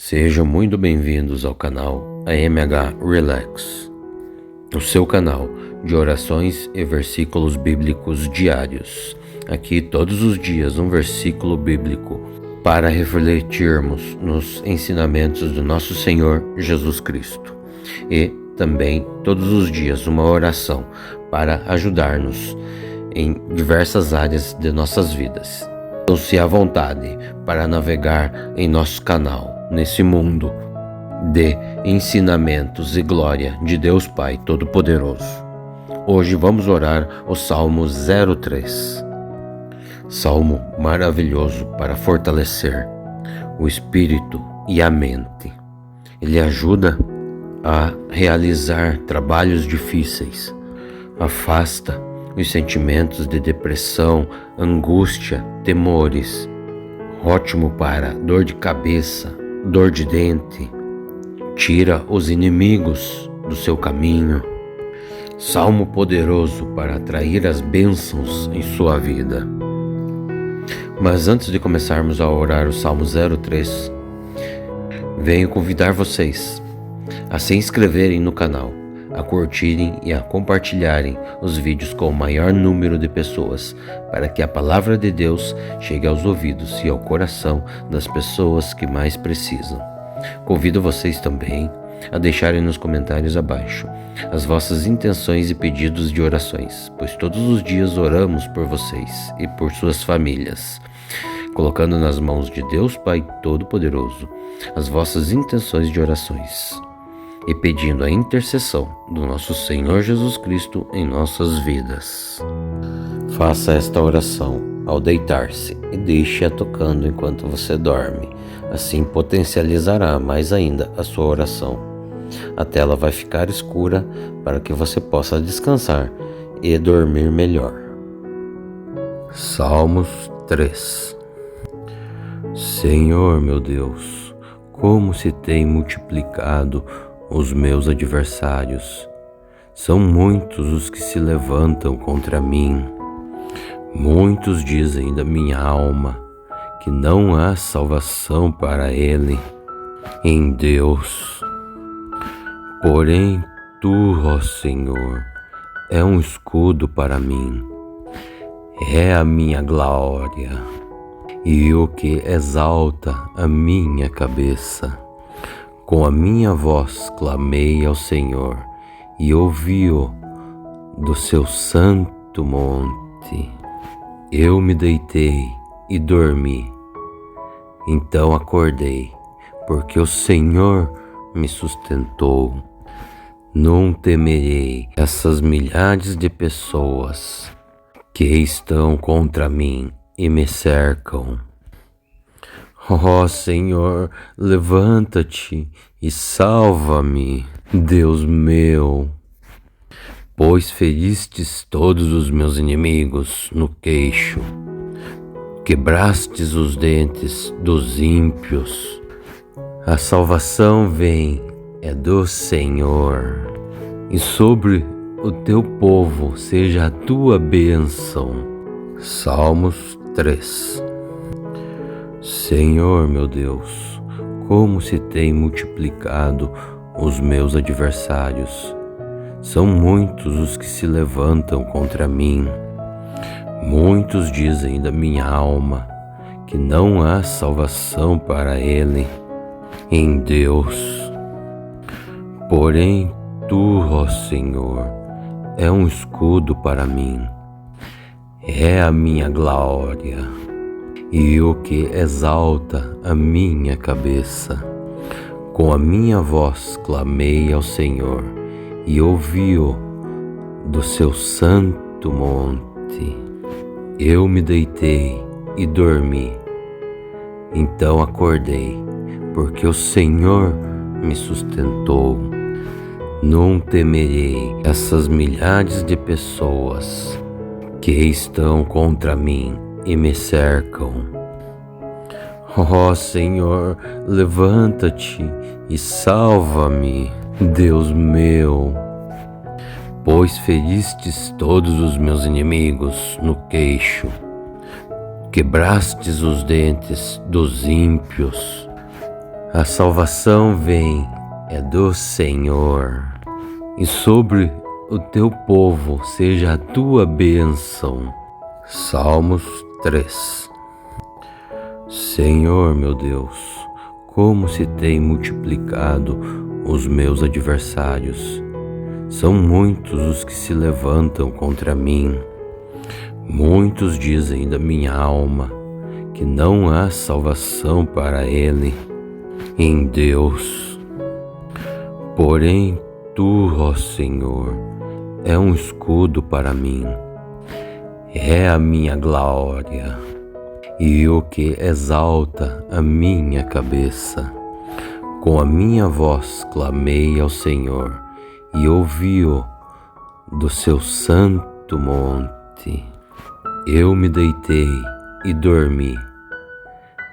Sejam muito bem-vindos ao canal AMH Relax, o seu canal de orações e versículos bíblicos diários. Aqui todos os dias um versículo bíblico para refletirmos nos ensinamentos do nosso Senhor Jesus Cristo. E também todos os dias uma oração para ajudar-nos em diversas áreas de nossas vidas. Sintam-se à vontade para navegar em nosso canal, nesse mundo de ensinamentos e glória de Deus Pai Todo-Poderoso. Hoje vamos orar o Salmo 03. Salmo maravilhoso para fortalecer o espírito e a mente. Ele ajuda a realizar trabalhos difíceis, afasta os sentimentos de depressão, angústia, temores. Ótimo para dor de cabeça, dor de dente, tira os inimigos do seu caminho. Salmo poderoso para atrair as bênçãos em sua vida. Mas antes de começarmos a orar o Salmo 03, venho convidar vocês a se inscreverem no canal, a curtirem e a compartilharem os vídeos com o maior número de pessoas, para que a palavra de Deus chegue aos ouvidos e ao coração das pessoas que mais precisam. Convido vocês também a deixarem nos comentários abaixo as vossas intenções e pedidos de orações, pois todos os dias oramos por vocês e por suas famílias, colocando nas mãos de Deus Pai Todo-Poderoso as vossas intenções de orações e pedindo a intercessão do nosso Senhor Jesus Cristo em nossas vidas. Faça esta oração ao deitar-se e deixe-a tocando enquanto você dorme. Assim potencializará mais ainda a sua oração. A tela vai ficar escura para que você possa descansar e dormir melhor. Salmos 3. Senhor meu Deus, como se tem multiplicado os meus adversários. São muitos os que se levantam contra mim. Muitos dizem da minha alma que não há salvação para ele em Deus. Porém, tu, ó Senhor, é um escudo para mim, é a minha glória e o que exalta a minha cabeça. Com a minha voz clamei ao Senhor e ouvi-o do seu santo monte. Eu me deitei e dormi. Então acordei, porque o Senhor me sustentou. Não temerei essas milhares de pessoas que estão contra mim e me cercam. Ó Senhor, levanta-te e salva-me, Deus meu, pois feristes todos os meus inimigos no queixo, quebrastes os dentes dos ímpios. A salvação vem, é do Senhor, e sobre o teu povo seja a tua bênção. Salmos 3. Senhor meu Deus, como se tem multiplicado os meus adversários. São muitos os que se levantam contra mim. Muitos dizem da minha alma que não há salvação para ele em Deus. Porém, tu, ó Senhor, é um escudo para mim, é a minha glória e o que exalta a minha cabeça. Com a minha voz clamei ao Senhor e ouvi-o do seu santo monte. Eu me deitei e dormi. Então acordei, porque o Senhor me sustentou. Não temerei essas milhares de pessoas que estão contra mim e me cercam. Ó Senhor, levanta-te e salva-me, Deus meu, pois feristes todos os meus inimigos no queixo, quebrastes os dentes dos ímpios. A salvação vem, é do Senhor, e sobre o teu povo seja a tua bênção. Salmos 3. Senhor meu Deus, como se tem multiplicado os meus adversários. São muitos os que se levantam contra mim. Muitos dizem da minha alma que não há salvação para ele em Deus. Porém, tu, ó Senhor, é um escudo para mim, é a minha glória e o que exalta a minha cabeça. Com a minha voz clamei ao Senhor e ouvi-o do seu santo monte. Eu me deitei e dormi,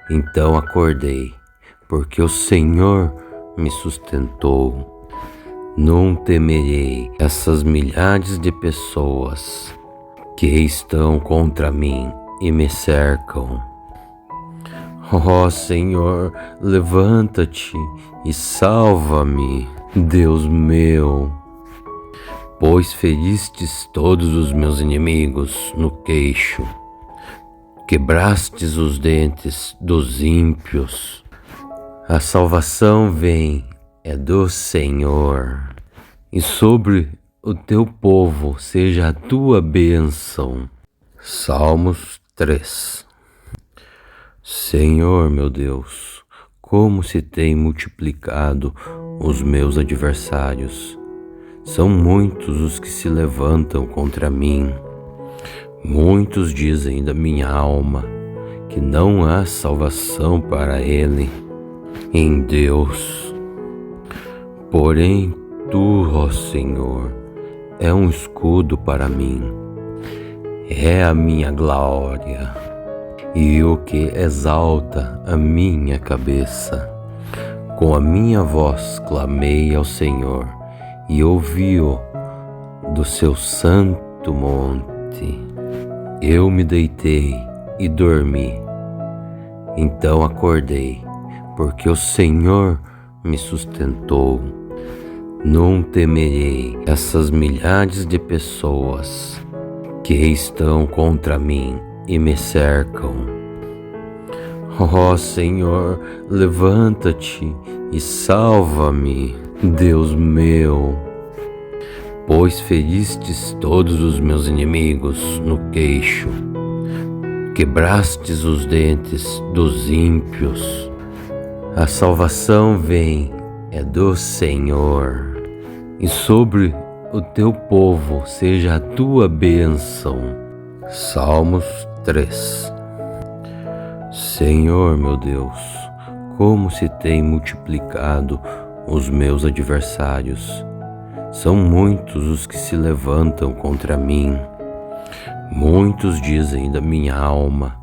então acordei, porque o Senhor me sustentou. Não temerei essas milhares de pessoas que estão contra mim e me cercam. Ó Senhor, levanta-te e salva-me, Deus meu, pois feristes todos os meus inimigos no queixo, quebrastes os dentes dos ímpios. A salvação vem, é do Senhor, e sobre o teu povo seja a tua bênção. Salmos 3. Senhor meu Deus, como se tem multiplicado os meus adversários. São muitos os que se levantam contra mim. Muitos dizem da minha alma que não há salvação para ele em Deus. Porém, tu, ó Senhor, é um escudo para mim, é a minha glória e o que exalta a minha cabeça. Com a minha voz clamei ao Senhor e ouvi-o do seu santo monte. Eu me deitei e dormi, então acordei, porque o Senhor me sustentou. Não temerei essas milhares de pessoas que estão contra mim e me cercam. Ó Senhor, levanta-te e salva-me, Deus meu, pois feristes todos os meus inimigos no queixo, quebrastes os dentes dos ímpios. A salvação vem, é do Senhor, e sobre o teu povo seja a tua bênção. Salmos 3. Senhor meu Deus, como se tem multiplicado os meus adversários. São muitos os que se levantam contra mim. Muitos dizem da minha alma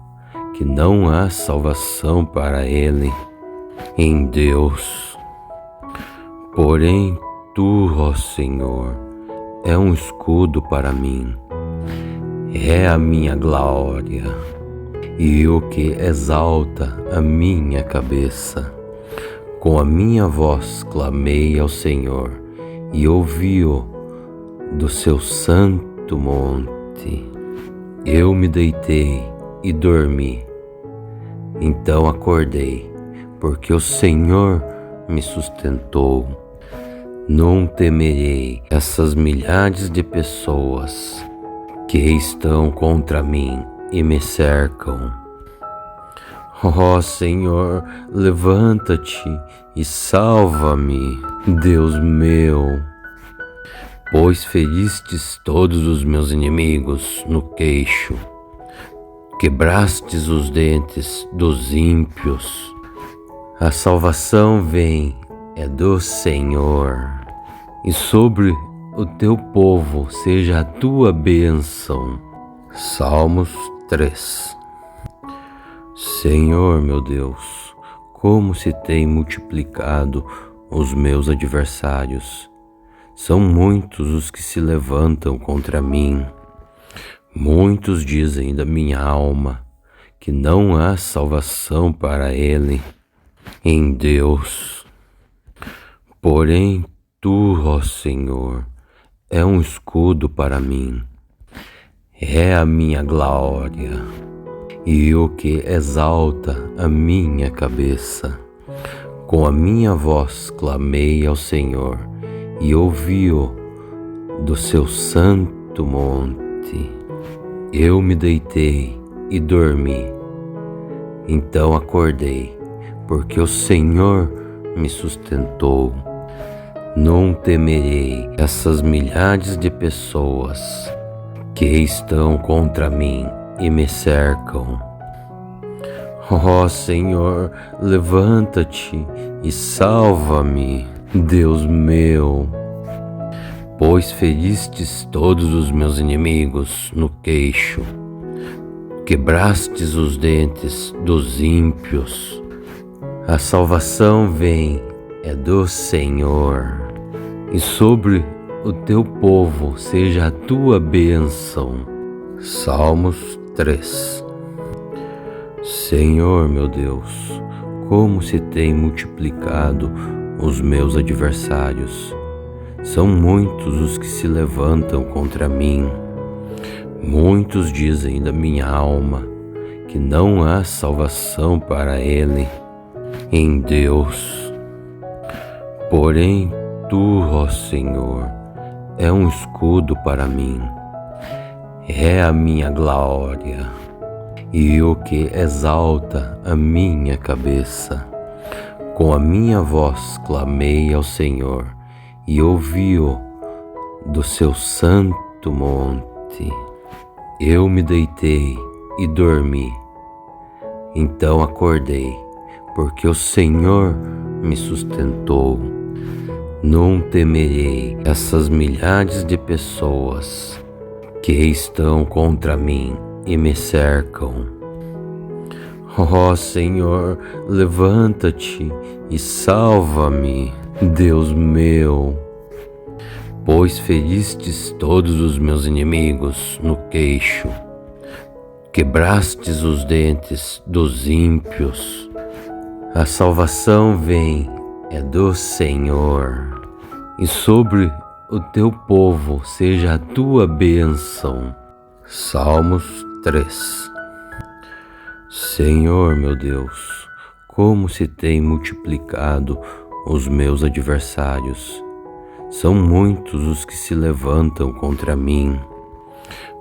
que não há salvação para ele em Deus. Porém, tu, ó Senhor, é um escudo para mim, é a minha glória e o que exalta a minha cabeça. Com a minha voz clamei ao Senhor e ouvi-o do seu santo monte. Eu me deitei e dormi, então acordei, porque o Senhor me sustentou. Não temerei essas milhares de pessoas que estão contra mim e me cercam. Ó Senhor, levanta-te e salva-me, Deus meu, pois feristes todos os meus inimigos no queixo, quebrastes os dentes dos ímpios. A salvação vem, é do Senhor, e sobre o teu povo seja a tua bênção. Salmos 3. Senhor meu Deus, como se tem multiplicado os meus adversários. São muitos os que se levantam contra mim. Muitos dizem da minha alma que não há salvação para ele em Deus. Porém, tu, ó Senhor, é um escudo para mim, é a minha glória e o que exalta a minha cabeça. Com a minha voz clamei ao Senhor e ouvi-o do seu santo monte. Eu me deitei e dormi, então acordei, porque o Senhor me sustentou. Não temerei essas milhares de pessoas que estão contra mim e me cercam. Ó Senhor, levanta-te e salva-me, Deus meu, pois feristes todos os meus inimigos no queixo, quebrastes os dentes dos ímpios. A salvação vem, é do Senhor, e sobre o teu povo seja a tua bênção. Salmos 3. Senhor meu Deus, como se tem multiplicado os meus adversários. São muitos os que se levantam contra mim. Muitos dizem da minha alma que não há salvação para ele em Deus. Porém, tu, ó Senhor, é um escudo para mim, é a minha glória e o que exalta a minha cabeça. Com a minha voz clamei ao Senhor e ouvi-o do seu santo monte. Eu me deitei e dormi, então acordei, porque o Senhor me sustentou. Não temerei essas milhares de pessoas que estão contra mim e me cercam. Ó Senhor, levanta-te e salva-me, Deus meu, pois feristes todos os meus inimigos no queixo, quebrastes os dentes dos ímpios. A salvação vem, é do Senhor, e sobre o teu povo seja a tua bênção. Salmos 3. Senhor meu Deus, como se tem multiplicado os meus adversários. São muitos os que se levantam contra mim.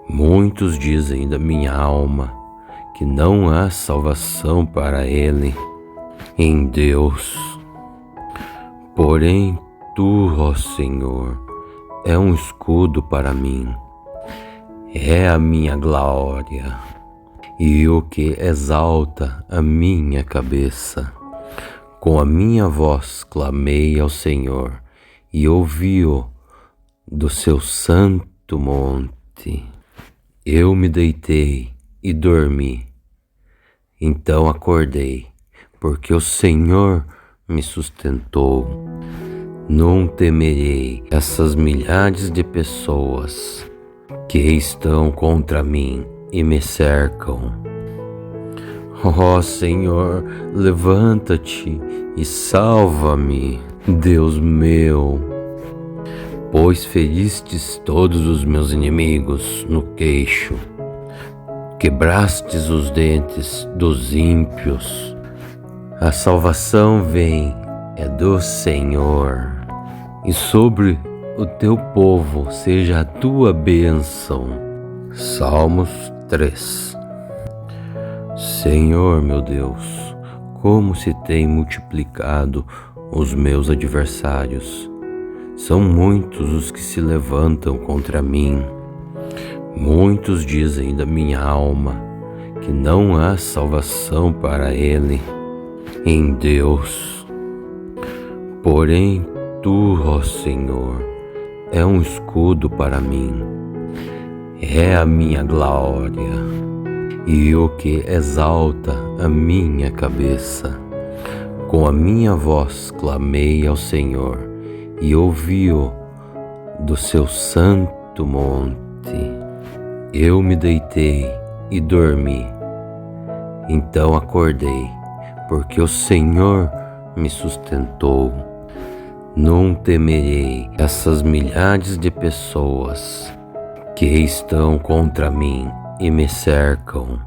Muitos dizem da minha alma que não há salvação para ele em Deus. Porém, tu, ó Senhor, é um escudo para mim, é a minha glória e o que exalta a minha cabeça. Com a minha voz clamei ao Senhor e ouvi-o do seu santo monte. Eu me deitei e dormi, então acordei, porque o Senhor me sustentou. Não temerei essas milhares de pessoas que estão contra mim e me cercam. Ó Senhor, levanta-te e salva-me, Deus meu, pois feristes todos os meus inimigos no queixo, quebrastes os dentes dos ímpios. A salvação vem, é do Senhor, e sobre o teu povo seja a tua bênção. Salmos 3. Senhor meu Deus, como se tem multiplicado os meus adversários. São muitos os que se levantam contra mim. Muitos dizem da minha alma que não há salvação para ele em Deus. Porém, tu, ó Senhor, é um escudo para mim, é a minha glória e o que exalta a minha cabeça. Com a minha voz clamei ao Senhor e ouvi-o do seu santo monte. Eu me deitei e dormi, então acordei, porque o Senhor me sustentou. Não temerei essas milhares de pessoas que estão contra mim e me cercam.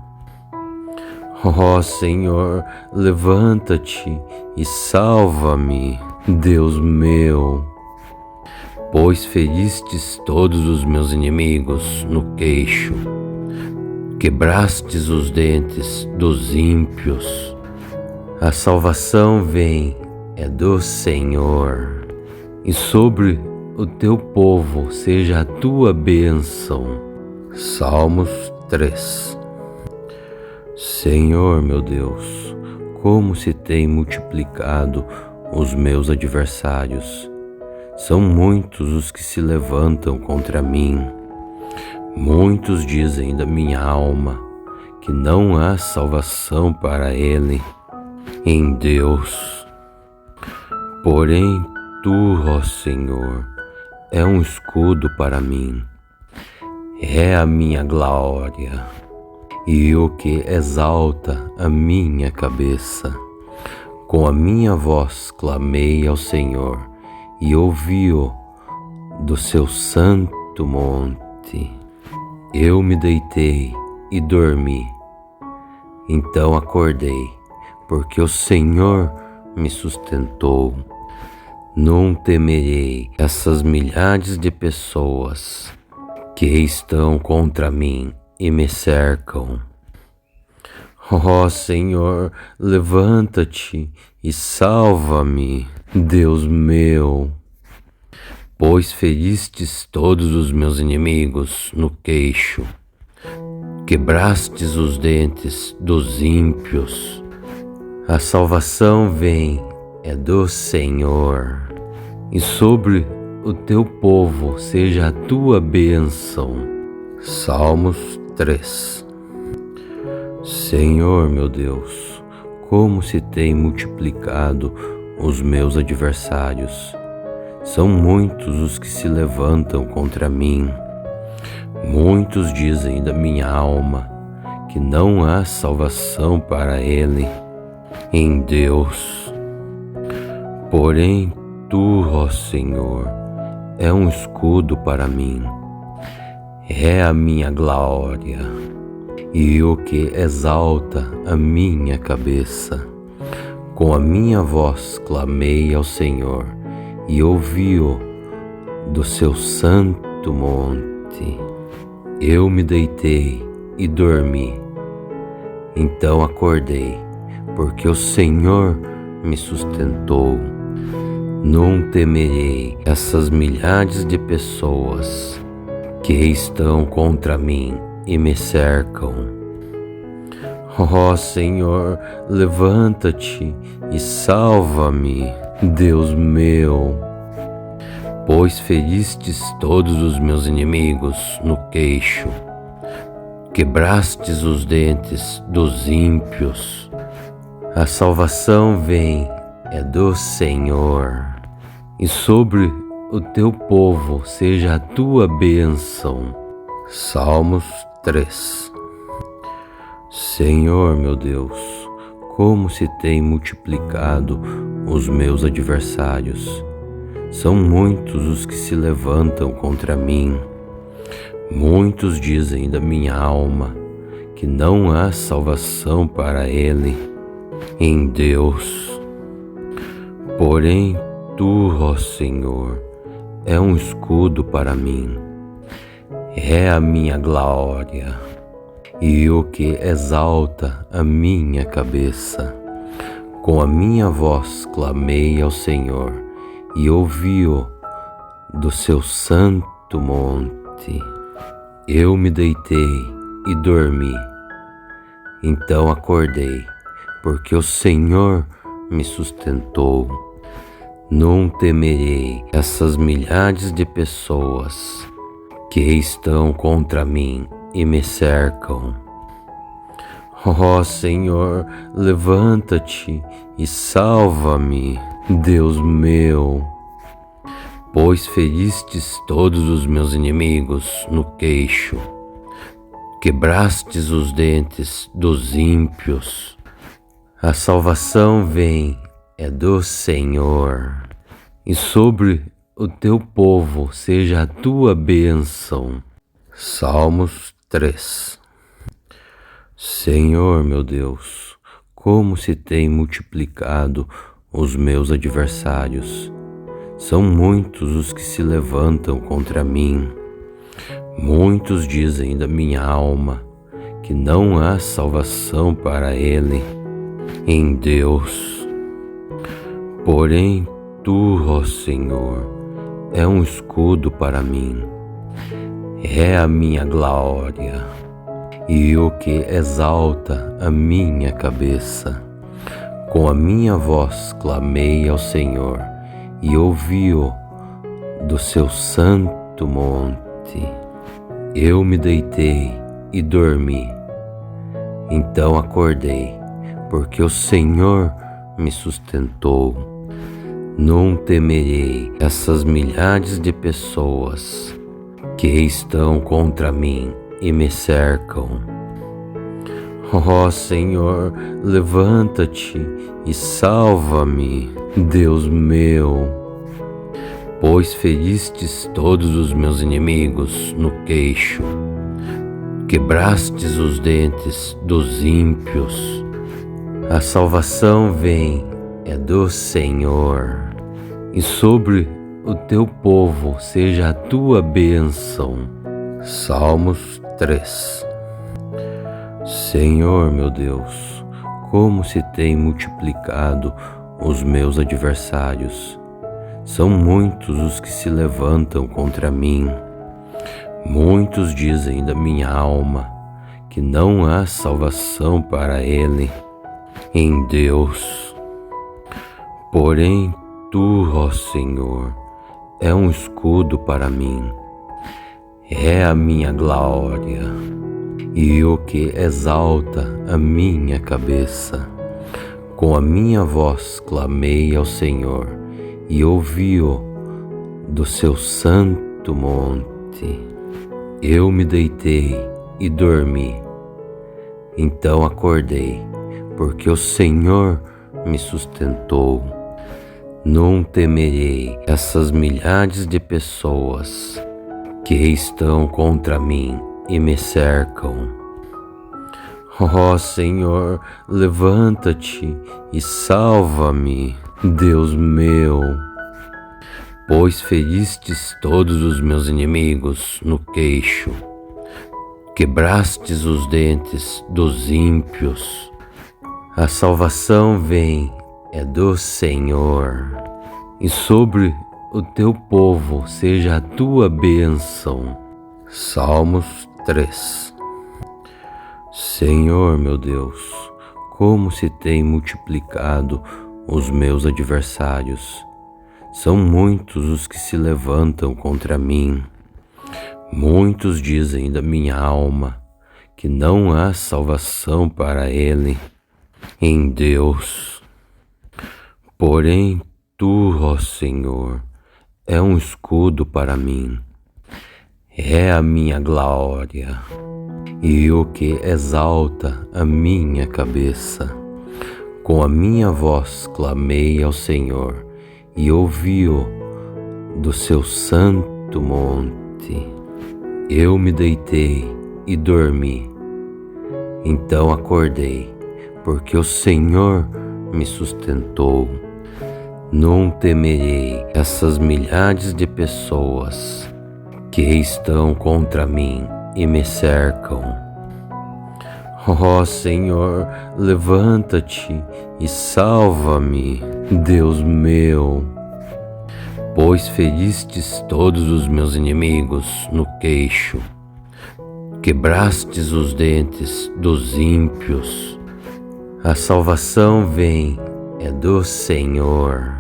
Ó Senhor, levanta-te e salva-me, Deus meu, pois feristes todos os meus inimigos no queixo, quebrastes os dentes dos ímpios. A salvação vem, é do Senhor, e sobre o teu povo seja a tua bênção. Salmos 3. Senhor meu Deus, como se tem multiplicado os meus adversários. São muitos os que se levantam contra mim. Muitos dizem da minha alma que não há salvação para ele em Deus. Porém, tu, ó Senhor, é um escudo para mim, é a minha glória e o que exalta a minha cabeça. Com a minha voz clamei ao Senhor e ouvi-o do seu santo monte. Eu me deitei e dormi, então acordei, porque o Senhor me sustentou. Não temerei essas milhares de pessoas que estão contra mim e me cercam. Ó Senhor, levanta-te e salva-me, Deus meu, pois feristes todos os meus inimigos no queixo, quebrastes os dentes dos ímpios. A salvação vem, é do Senhor, e sobre o teu povo seja a tua bênção. Salmos 3. Senhor meu Deus, como se tem multiplicado os meus adversários. São muitos os que se levantam contra mim. Muitos dizem da minha alma que não há salvação para ele em Deus. Porém, tu, ó Senhor, é um escudo para mim, é a minha glória e o que exalta a minha cabeça. Com a minha voz clamei ao Senhor e ouvi-o do seu santo monte. Eu me deitei e dormi, então acordei, porque o Senhor me sustentou. Não temerei essas milhares de pessoas que estão contra mim e me cercam. Ó Senhor, levanta-te e salva-me, Deus meu, pois feristes todos os meus inimigos no queixo, quebrastes os dentes dos ímpios. A salvação vem, é do Senhor, e sobre o teu povo seja a tua bênção. Salmos 3. Senhor meu Deus, como se tem multiplicado os meus adversários. São muitos os que se levantam contra mim. Muitos dizem da minha alma que não há salvação para ele em Deus. Porém, tu, ó Senhor, é um escudo para mim, é a minha glória e o que exalta a minha cabeça. Com a minha voz clamei ao Senhor e ouvi-o do seu santo monte. Eu me deitei e dormi, então acordei, porque o Senhor me sustentou. Não temerei essas milhares de pessoas que estão contra mim e me cercam. Ó Senhor, levanta-te e salva-me, Deus meu, pois feristes todos os meus inimigos no queixo, quebrastes os dentes dos ímpios. A salvação vem, é do Senhor, e sobre o teu povo seja a tua bênção. Salmos 3. Senhor meu Deus, como se tem multiplicado os meus adversários. São muitos os que se levantam contra mim. Muitos dizem da minha alma que não há salvação para ele em Deus. Porém, tu, ó Senhor, é um escudo para mim, é a minha glória e o que exalta a minha cabeça. Com a minha voz clamei ao Senhor e ouvi-o do seu santo monte. Eu me deitei e dormi, então acordei, porque o Senhor me sustentou. Não temerei essas milhares de pessoas que estão contra mim e me cercam. Ó Senhor, levanta-te e salva-me, Deus meu, pois feristes todos os meus inimigos no queixo, quebrastes os dentes dos ímpios. A salvação vem, é do Senhor, e sobre o teu povo seja a tua bênção. Salmos 3. Senhor meu Deus, como se tem multiplicado os meus adversários. São muitos os que se levantam contra mim. Muitos dizem da minha alma que não há salvação para ele em Deus. Porém, tu, ó Senhor, é um escudo para mim, é a minha glória e o que exalta a minha cabeça. Com a minha voz clamei ao Senhor e ouvi-o do seu santo monte. Eu me deitei e dormi, então acordei, porque o Senhor me sustentou. Não temerei essas milhares de pessoas que estão contra mim e me cercam. Ó Senhor, levanta-te e salva-me, Deus meu, pois feristes todos os meus inimigos no queixo, quebrastes os dentes dos ímpios. A salvação vem, é do Senhor, e sobre o teu povo seja a tua bênção. Salmos 3. Senhor meu Deus, como se tem multiplicado os meus adversários. São muitos os que se levantam contra mim. Muitos dizem da minha alma que não há salvação para ele em Deus. Porém, tu, ó Senhor, é um escudo para mim, é a minha glória e o que exalta a minha cabeça. Com a minha voz clamei ao Senhor e ouvi-o do seu santo monte. Eu me deitei e dormi, então acordei, porque o Senhor me sustentou. Não temerei essas milhares de pessoas que estão contra mim e me cercam. Ó Senhor, levanta-te e salva-me, Deus meu, pois feristes todos os meus inimigos no queixo, quebrastes os dentes dos ímpios. A salvação vem, é do Senhor,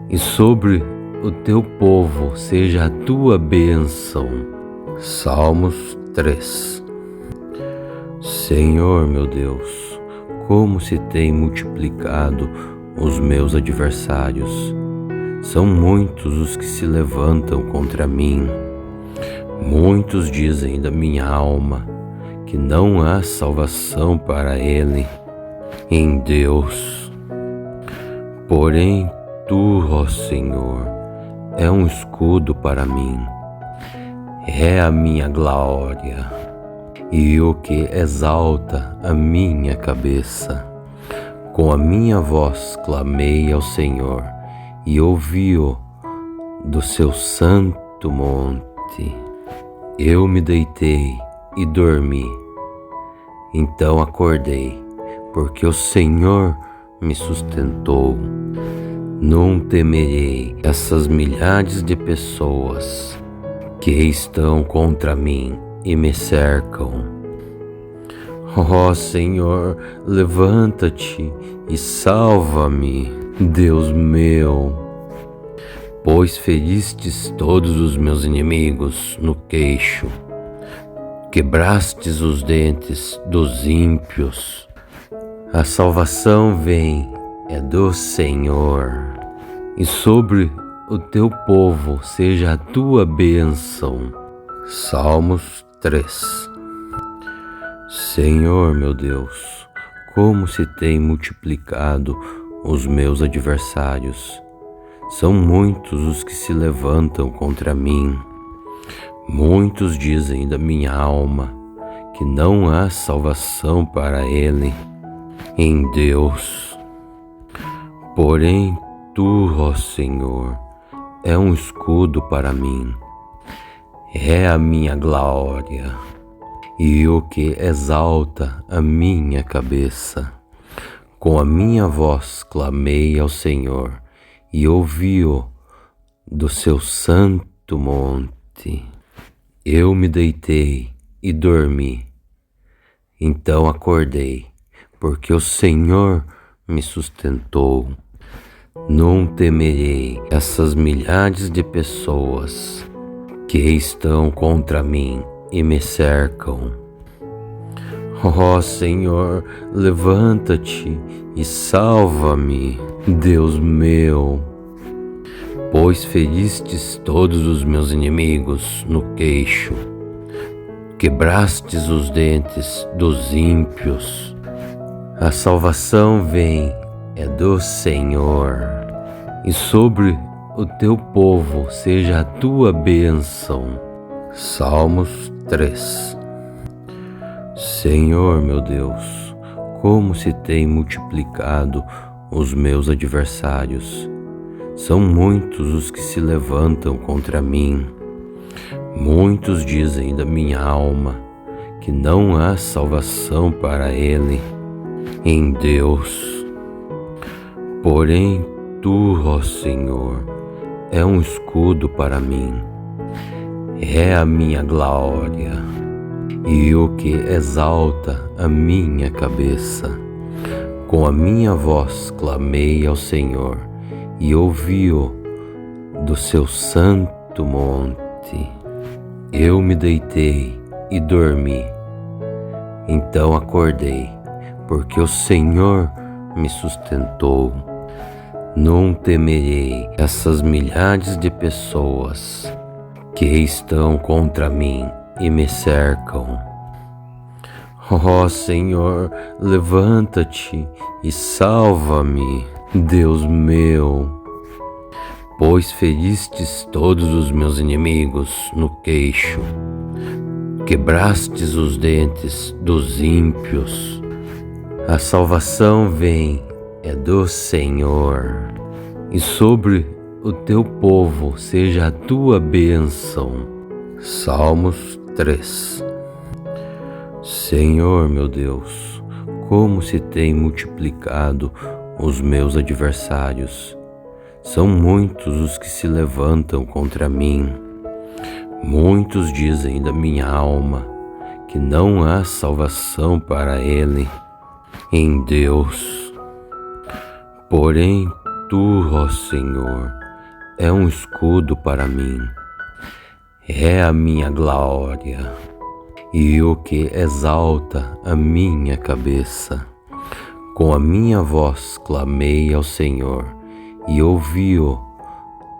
e sobre o teu povo seja a tua bênção. Salmos 3. Senhor meu Deus, como se tem multiplicado os meus adversários. São muitos os que se levantam contra mim. Muitos dizem da minha alma que não há salvação para ele em Deus. Porém, tu, ó Senhor, é um escudo para mim, é a minha glória e o que exalta a minha cabeça. Com a minha voz clamei ao Senhor e ouvi-o do seu santo monte. Eu me deitei e dormi, então acordei, porque o Senhor me sustentou. Não temerei essas milhares de pessoas que estão contra mim e me cercam. Ó Senhor, levanta-te e salva-me, Deus meu, pois feristes todos os meus inimigos no queixo, quebrastes os dentes dos ímpios. A salvação vem, é do Senhor, e sobre o teu povo seja a tua bênção. Salmos 3. Senhor meu Deus, como se tem multiplicado os meus adversários. São muitos os que se levantam contra mim. Muitos dizem da minha alma que não há salvação para ele em Deus. Porém, tu, ó Senhor, é um escudo para mim, é a minha glória e o que exalta a minha cabeça. Com a minha voz clamei ao Senhor e ouvi-o do seu santo monte. Eu me deitei e dormi, então acordei, porque o Senhor me sustentou. Não temerei essas milhares de pessoas que estão contra mim e me cercam. Ó Senhor, levanta-te e salva-me, Deus meu, pois feristes todos os meus inimigos no queixo, quebrastes os dentes dos ímpios. A salvação vem, é do Senhor, e sobre o teu povo seja a tua bênção. Salmos 3. Senhor meu Deus, como se tem multiplicado os meus adversários. São muitos os que se levantam contra mim. Muitos dizem da minha alma que não há salvação para ele em Deus. Porém, tu, ó Senhor, é um escudo para mim, é a minha glória e o que exalta a minha cabeça. Com a minha voz clamei ao Senhor e ouvi-o do seu santo monte. Eu me deitei e dormi, então acordei, porque o Senhor me sustentou. Não temerei essas milhares de pessoas que estão contra mim e me cercam. Ó Senhor, levanta-te e salva-me, Deus meu, pois feristes todos os meus inimigos no queixo, quebrastes os dentes dos ímpios. A salvação vem, é do Senhor, e sobre o teu povo seja a tua bênção. Salmos 3. Senhor meu Deus, como se tem multiplicado os meus adversários. São muitos os que se levantam contra mim. Muitos dizem da minha alma que não há salvação para ele em Deus. Porém, tu, ó Senhor, é um escudo para mim, é a minha glória e o que exalta a minha cabeça. Com a minha voz clamei ao Senhor e ouvi-o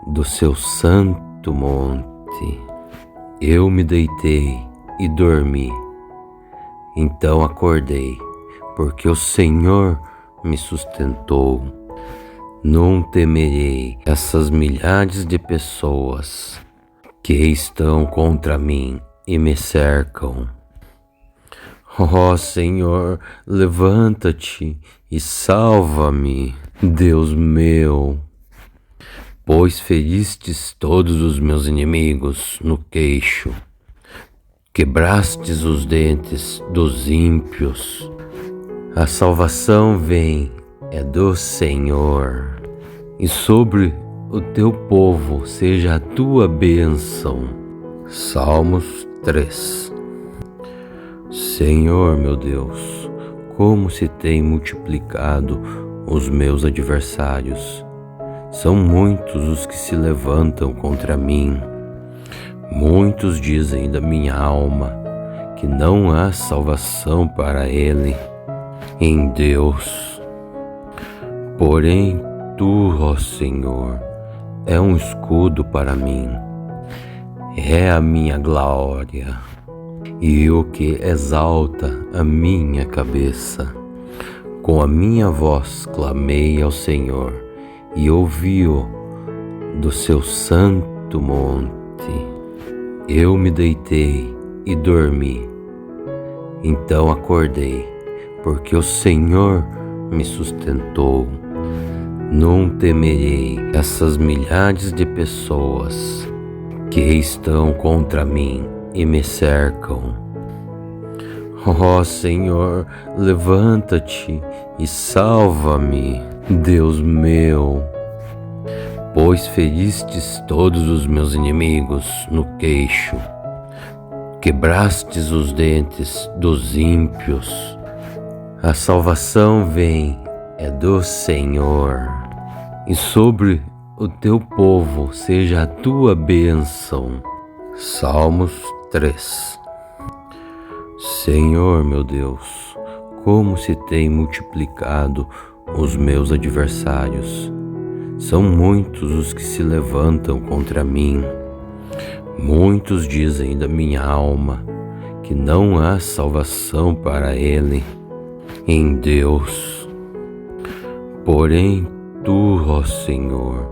do seu santo monte. Eu me deitei e dormi, então acordei, porque o Senhor me sustentou. Não temerei essas milhares de pessoas que estão contra mim e me cercam. Ó Senhor, levanta-te e salva-me, Deus meu, pois feristes todos os meus inimigos no queixo, quebrastes os dentes dos ímpios. A salvação vem, é do Senhor, e sobre o teu povo seja a tua bênção. Salmos 3. Senhor meu Deus, como se tem multiplicado os meus adversários. São muitos os que se levantam contra mim. Muitos dizem da minha alma que não há salvação para ele em Deus. Porém, tu, ó Senhor, é um escudo para mim, é a minha glória e o que exalta a minha cabeça. Com a minha voz clamei ao Senhor e ouvi-o do seu santo monte. Eu me deitei e dormi, então acordei, porque o Senhor me sustentou. Não temerei essas milhares de pessoas que estão contra mim e me cercam. Ó Senhor, levanta-te e salva-me, Deus meu, pois feristes todos os meus inimigos no queixo, quebrastes os dentes dos ímpios. A salvação vem, é do Senhor, e sobre o teu povo seja a tua bênção. Salmos 3. Senhor meu Deus, como se tem multiplicado os meus adversários. São muitos os que se levantam contra mim. Muitos dizem da minha alma que não há salvação para ele em Deus. Porém, tu, ó Senhor,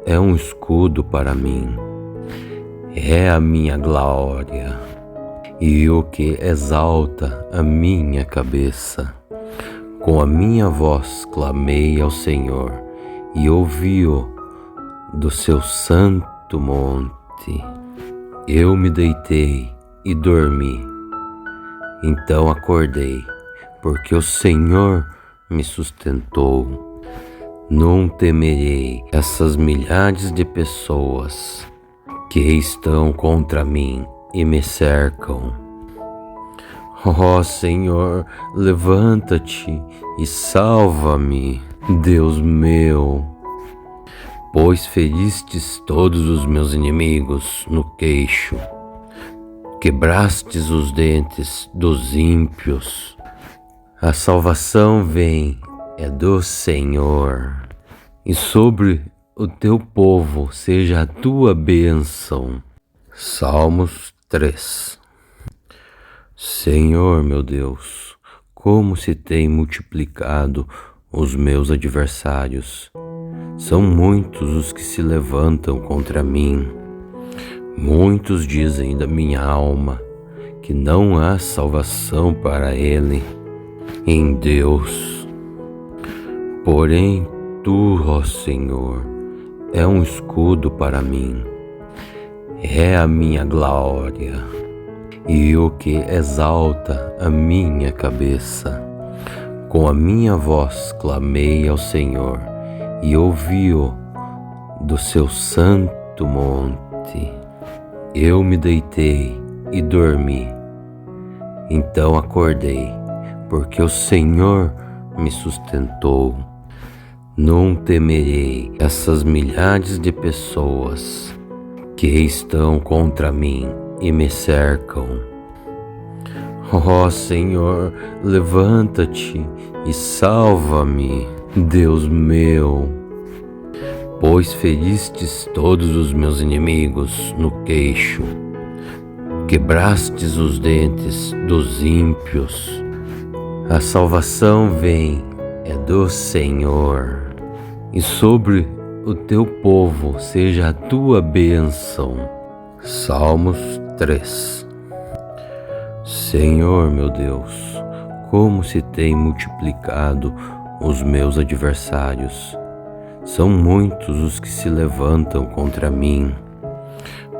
é um escudo para mim, é a minha glória e o que exalta a minha cabeça. Com a minha voz clamei ao Senhor e ouvi-o do seu santo monte. Eu me deitei e dormi, então acordei, porque o Senhor me sustentou. Não temerei essas milhares de pessoas que estão contra mim e me cercam. Ó Senhor, levanta-te e salva-me, Deus meu, pois feristes todos os meus inimigos no queixo, quebrastes os dentes dos ímpios. A salvação vem, é do Senhor, e sobre o teu povo seja a tua bênção. Salmos 3. Senhor meu Deus, como se tem multiplicado os meus adversários. São muitos os que se levantam contra mim. Muitos dizem da minha alma que não há salvação para ele em Deus. Porém, tu, ó Senhor, é um escudo para mim, é a minha glória e o que exalta a minha cabeça. Com a minha voz clamei ao Senhor e ouvi-o do seu santo monte. Eu me deitei e dormi, então acordei, porque o Senhor me sustentou. Não temerei essas milhares de pessoas que estão contra mim e me cercam. Ó Senhor, levanta-te e salva-me, Deus meu, pois feristes todos os meus inimigos no queixo, quebrastes os dentes dos ímpios. A salvação vem, é do Senhor, e sobre o teu povo seja a tua bênção. Salmos 3. Senhor meu Deus, como se tem multiplicado os meus adversários. São muitos os que se levantam contra mim.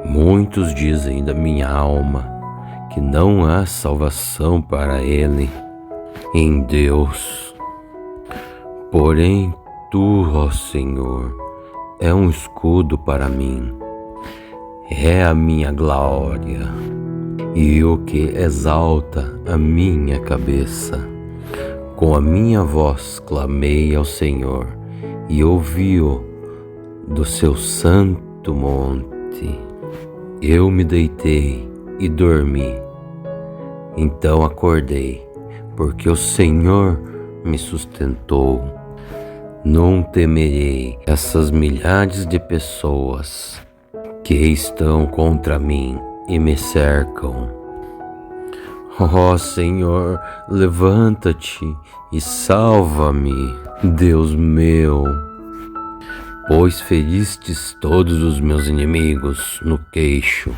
Muitos dizem da minha alma que não há salvação para ele em Deus. Porém, tu, ó Senhor, é um escudo para mim, é a minha glória e o que exalta a minha cabeça. Com a minha voz clamei ao Senhor e ouvi-o do seu santo monte. Eu me deitei e dormi, então acordei, porque o Senhor me sustentou. Não temerei essas milhares de pessoas que estão contra mim e me cercam. Ó Senhor, levanta-te e salva-me, Deus meu, pois feristes todos os meus inimigos no queixo,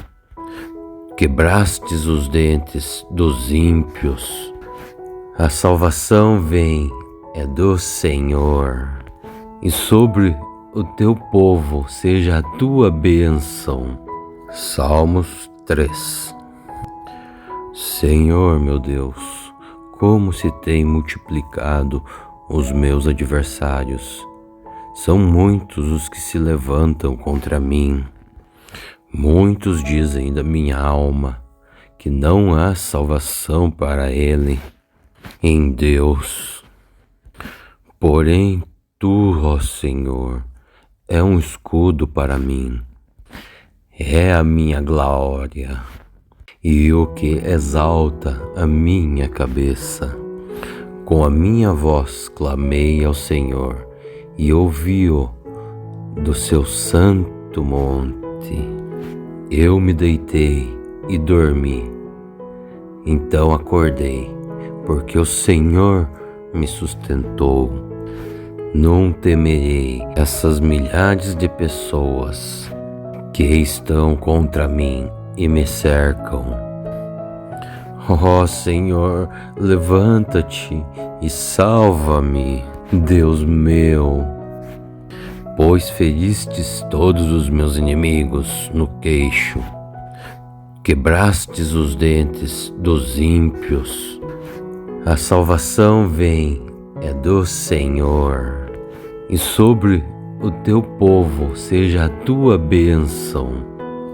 quebrastes os dentes dos ímpios. A salvação vem, é do Senhor, e sobre o teu povo seja a tua bênção. Salmos 3. Senhor meu Deus, como se tem multiplicado os meus adversários. São muitos os que se levantam contra mim. Muitos dizem da minha alma que não há salvação para ele em Deus. Porém, tu, ó Senhor, é um escudo para mim, é a minha glória e o que exalta a minha cabeça. Com a minha voz clamei ao Senhor e ouvi-o do seu santo monte. Eu me deitei e dormi, então acordei, porque o Senhor me sustentou. Não temerei essas milhares de pessoas que estão contra mim e me cercam. Ó Senhor, levanta-te e salva-me, Deus meu, pois feristes todos os meus inimigos no queixo, quebrastes os dentes dos ímpios. A salvação vem, é do Senhor, e sobre o teu povo seja a tua bênção.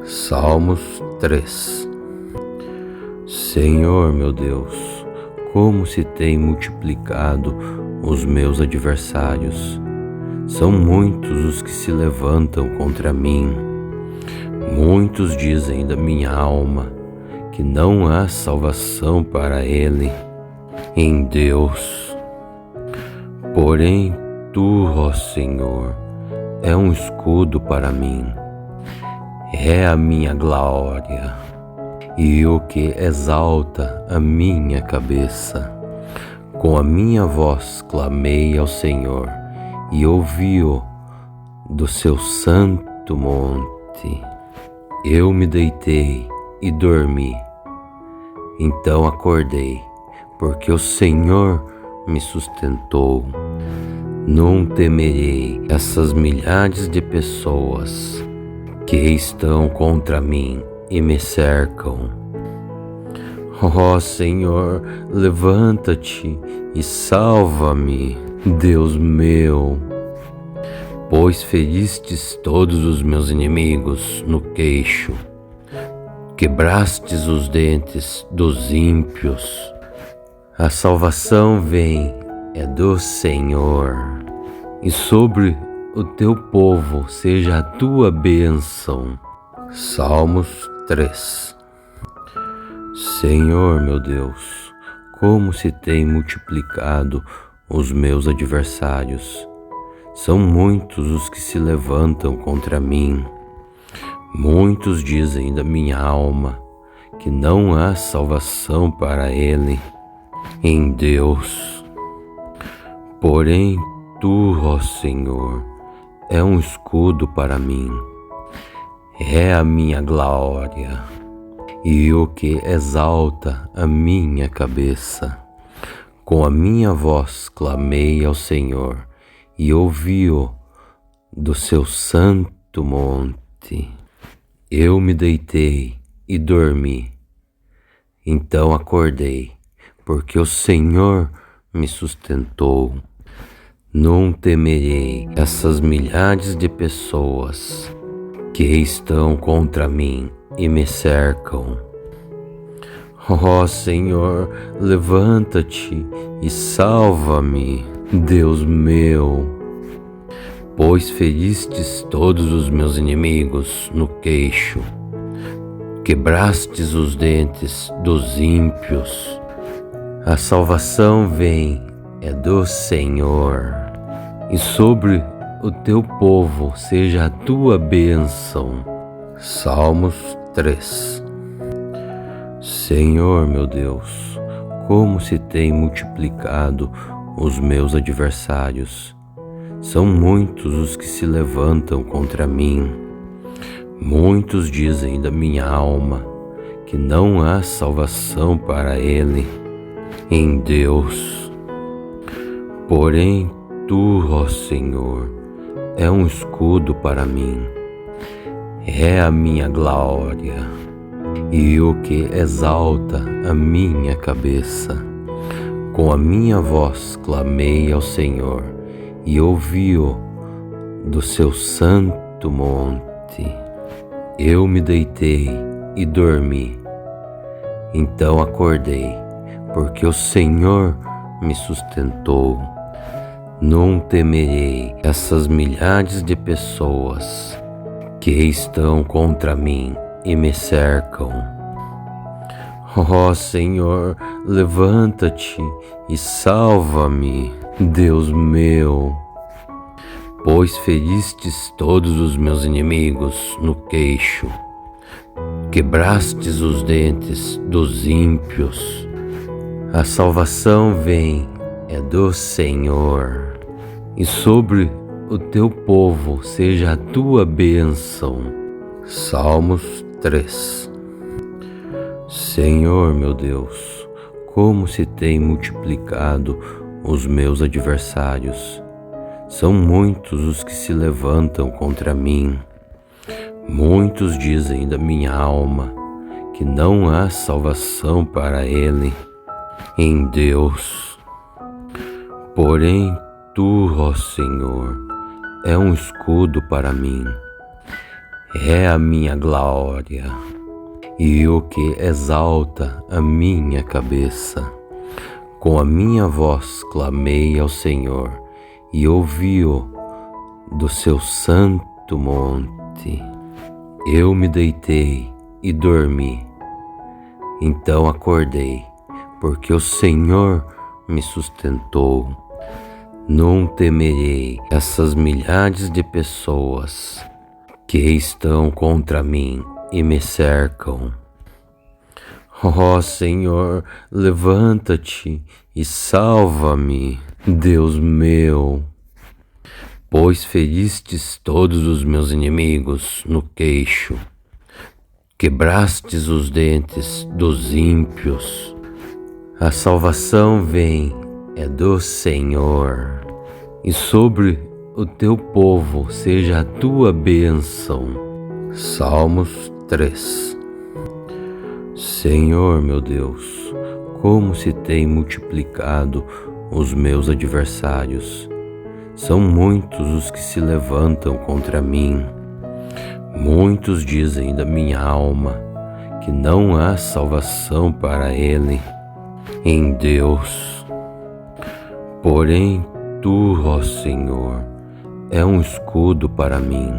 Salmos 3. Senhor meu Deus, como se tem multiplicado os meus adversários. São muitos os que se levantam contra mim. Muitos dizem da minha alma que não há salvação para ele em Deus. Porém, tu, ó Senhor, é um escudo para mim, é a minha glória e o que exalta a minha cabeça. Com a minha voz clamei ao Senhor e ouvi-o do seu santo monte. Eu me deitei e dormi, então acordei, porque o Senhor me sustentou. Não temerei essas milhares de pessoas que estão contra mim e me cercam. Ó Senhor, levanta-te e salva-me, Deus meu, pois feristes todos os meus inimigos no queixo, quebrastes os dentes dos ímpios. A salvação vem, é do Senhor, e sobre o teu povo seja a tua bênção. Salmos 3. Senhor meu Deus, como se tem multiplicado os meus adversários. São muitos os que se levantam contra mim. Muitos dizem da minha alma que não há salvação para ele em Deus. Porém, tu, ó Senhor, é um escudo para mim, é a minha glória e o que exalta a minha cabeça. Com a minha voz clamei ao Senhor e ouvi-o do seu santo monte. Eu me deitei e dormi, então acordei, porque o Senhor me sustentou. Não temerei essas milhares de pessoas que estão contra mim e me cercam. Ó Senhor, levanta-te e salva-me, Deus meu, pois feristes todos os meus inimigos no queixo, quebrastes os dentes dos ímpios. A salvação vem, é do Senhor, e sobre o teu povo seja a tua bênção. Salmos 3. Senhor meu Deus, como se tem multiplicado os meus adversários. São muitos os que se levantam contra mim. Muitos dizem da minha alma que não há salvação para ele em Deus. Porém, tu, ó Senhor, é um escudo para mim, é a minha glória e o que exalta a minha cabeça. Com a minha voz clamei ao Senhor e ouvi-o do seu santo monte. Eu me deitei e dormi, então acordei, porque o Senhor me sustentou. Não temerei essas milhares de pessoas que estão contra mim e me cercam. Ó Senhor, levanta-te e salva-me, Deus meu, pois feristes todos os meus inimigos no queixo, quebrastes os dentes dos ímpios. A salvação vem, é do Senhor, e sobre o teu povo seja a tua bênção. Salmos 3. Senhor meu Deus, como se tem multiplicado os meus adversários. São muitos os que se levantam contra mim. Muitos dizem da minha alma que não há salvação para ele em Deus. Porém, tu, ó Senhor, é um escudo para mim, é a minha glória e o que exalta a minha cabeça. Com a minha voz clamei ao Senhor e ouvi-o do seu santo monte. Eu me deitei e dormi, então acordei, porque o Senhor me sustentou. Não temerei essas milhares de pessoas que estão contra mim e me cercam. Ó Senhor, levanta-te e salva-me, Deus meu, pois feristes todos os meus inimigos no queixo, quebrastes os dentes dos ímpios. A salvação vem, é do Senhor, e sobre o teu povo seja a tua bênção. Salmos 3. Senhor meu Deus, como se tem multiplicado os meus adversários. São muitos os que se levantam contra mim. Muitos dizem da minha alma que não há salvação para ele em Deus. Porém, tu, ó Senhor, é um escudo para mim,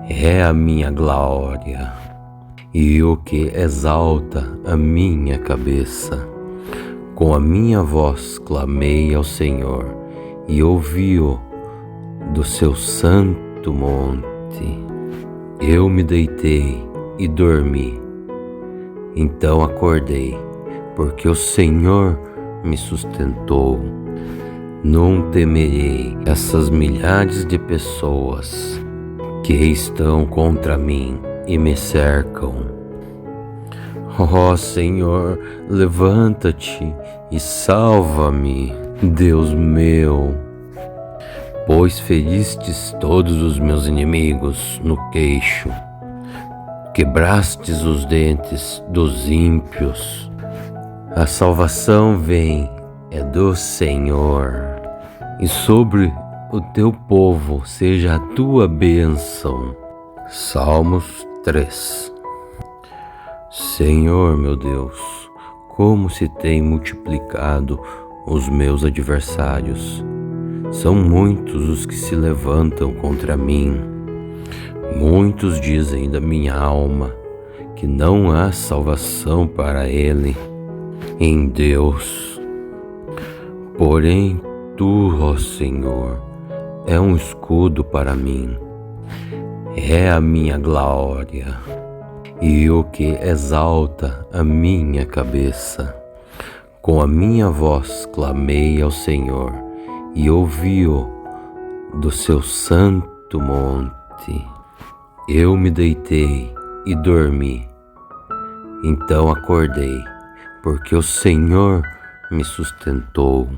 é a minha glória e o que exalta a minha cabeça. Com a minha voz clamei ao Senhor e ouvi-o do seu santo monte. Eu me deitei e dormi, então acordei, porque o Senhor me sustentou. Não temerei essas milhares de pessoas que estão contra mim e me cercam. Ó Senhor, levanta-te e salva-me, Deus meu, pois feristes todos os meus inimigos no queixo, quebrastes os dentes dos ímpios. A salvação vem, é do Senhor, e sobre o teu povo seja a tua bênção. Salmos 3. Senhor meu Deus, como se tem multiplicado os meus adversários. São muitos os que se levantam contra mim. Muitos dizem da minha alma que não há salvação para ele em Deus. Porém, tu, ó Senhor, é um escudo para mim, é a minha glória e o que exalta a minha cabeça. Com a minha voz clamei ao Senhor e ouvi-o do seu santo monte. Eu me deitei e dormi, então acordei, porque o Senhor me sustentou.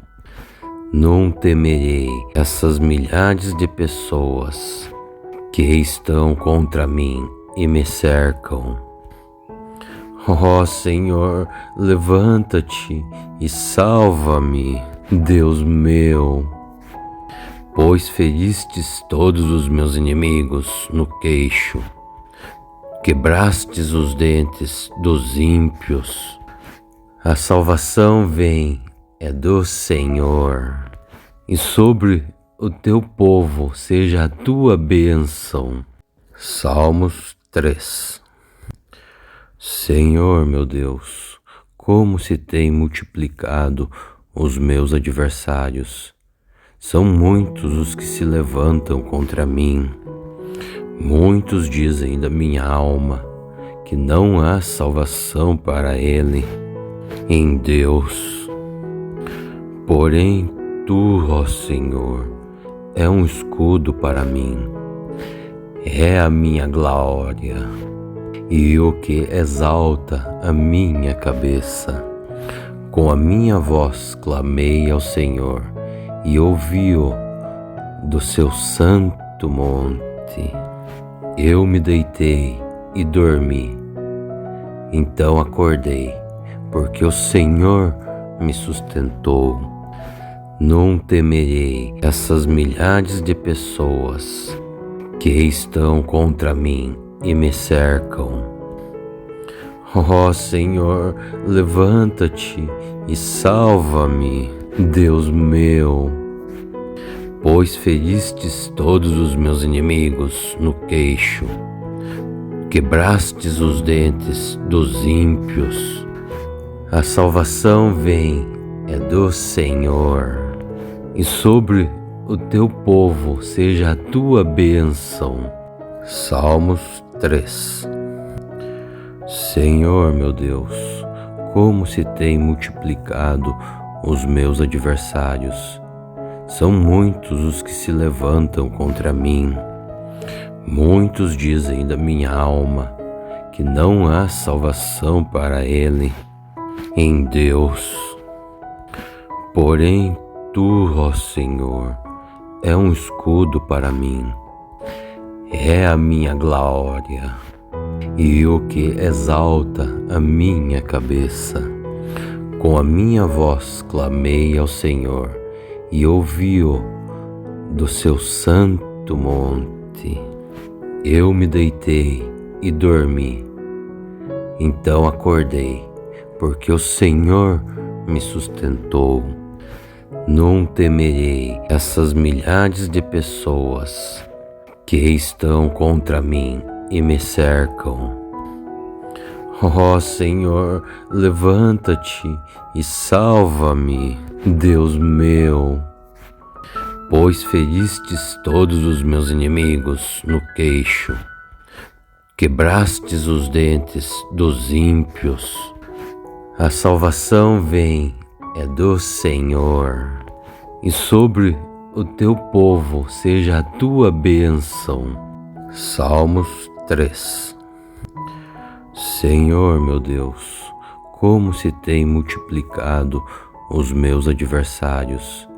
Não temerei essas milhares de pessoas que estão contra mim e me cercam. Ó Senhor, levanta-te e salva-me, Deus meu, pois feristes todos os meus inimigos no queixo, quebrastes os dentes dos ímpios. A salvação vem, é do Senhor, e sobre o teu povo seja a tua bênção. Salmos 3. Senhor meu Deus, como se tem multiplicado os meus adversários. São muitos os que se levantam contra mim. Muitos dizem da minha alma que não há salvação para ele em Deus. Porém, tu, ó Senhor, é um escudo para mim, é a minha glória e o que exalta a minha cabeça. Com a minha voz clamei ao Senhor e ouvi-o do seu santo monte. Eu me deitei e dormi, então acordei, porque o Senhor me sustentou. Não temerei essas milhares de pessoas que estão contra mim e me cercam. Ó Senhor, levanta-te e salva-me, Deus meu, pois feristes todos os meus inimigos no queixo, quebrastes os dentes dos ímpios. A salvação vem, é do Senhor, e sobre o teu povo seja a tua bênção. Salmos 3. Senhor meu Deus, como se tem multiplicado os meus adversários. São muitos os que se levantam contra mim. Muitos dizem da minha alma que não há salvação para ele em Deus. Porém, tu, ó Senhor, é um escudo para mim, é a minha glória e o que exalta a minha cabeça. Com a minha voz clamei ao Senhor e ouvi-o do seu santo monte. Eu me deitei e dormi, então acordei, porque o Senhor me sustentou. Não temerei essas milhares de pessoas que estão contra mim e me cercam. Ó Senhor, levanta-te e salva-me, Deus meu, pois feristes todos os meus inimigos no queixo, quebrastes os dentes dos ímpios. A salvação vem, é do Senhor, e sobre o teu povo seja a tua bênção. Salmos 3. Senhor meu Deus, como se tem multiplicado os meus adversários.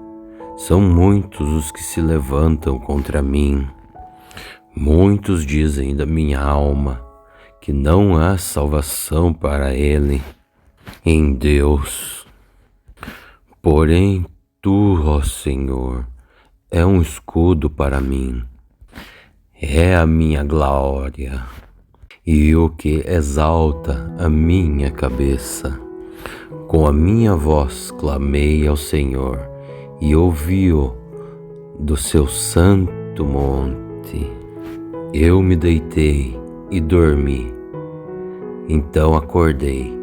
São muitos os que se levantam contra mim. Muitos dizem da minha alma que não há salvação para ele em Deus. Porém, tu, ó Senhor, é um escudo para mim, é a minha glória e o que exalta a minha cabeça. Com a minha voz clamei ao Senhor e ouvi-o do seu santo monte. Eu me deitei e dormi, então acordei,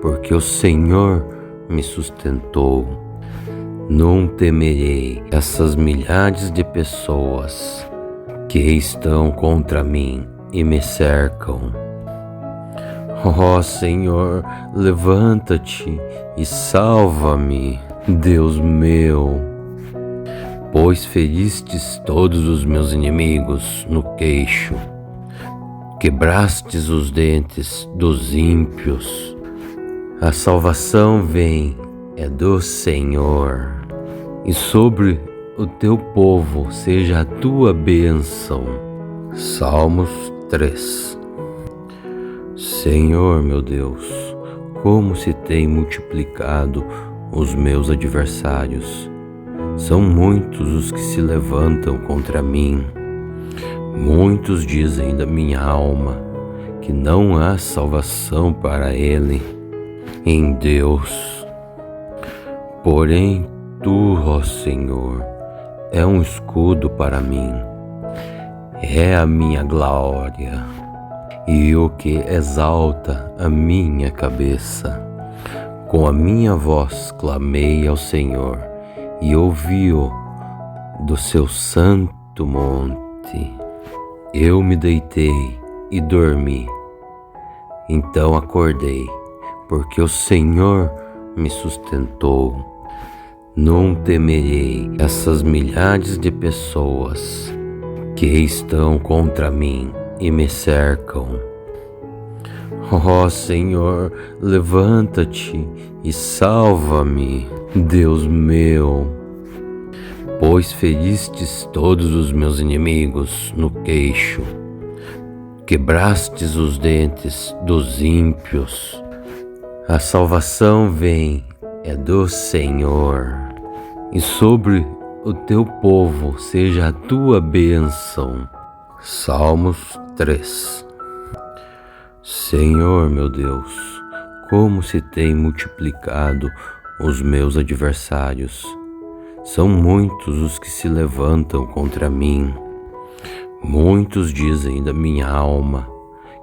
porque o Senhor me sustentou. Não temerei essas milhares de pessoas que estão contra mim e me cercam. Ó Senhor, levanta-te e salva-me, Deus meu, pois feristes todos os meus inimigos no queixo, quebrastes os dentes dos ímpios. A salvação vem, é do Senhor, e sobre o teu povo seja a tua bênção. Salmos 3. Senhor meu Deus, como se tem multiplicado os meus adversários. São muitos os que se levantam contra mim. Muitos dizem da minha alma que não há salvação para ele em Deus. Porém, tu, ó Senhor, é um escudo para mim, é a minha glória e o que exalta a minha cabeça. Com a minha voz clamei ao Senhor e ouvi-o do seu santo monte. Eu me deitei e dormi, então acordei, porque o Senhor me sustentou. Não temerei essas milhares de pessoas que estão contra mim e me cercam. Ó Senhor, levanta-te e salva-me, Deus meu, pois feristes todos os meus inimigos no queixo, quebrastes os dentes dos ímpios. A salvação vem, é do Senhor, e sobre o teu povo seja a tua bênção. Salmos 3. Senhor meu Deus, como se tem multiplicado os meus adversários. São muitos os que se levantam contra mim. Muitos dizem da minha alma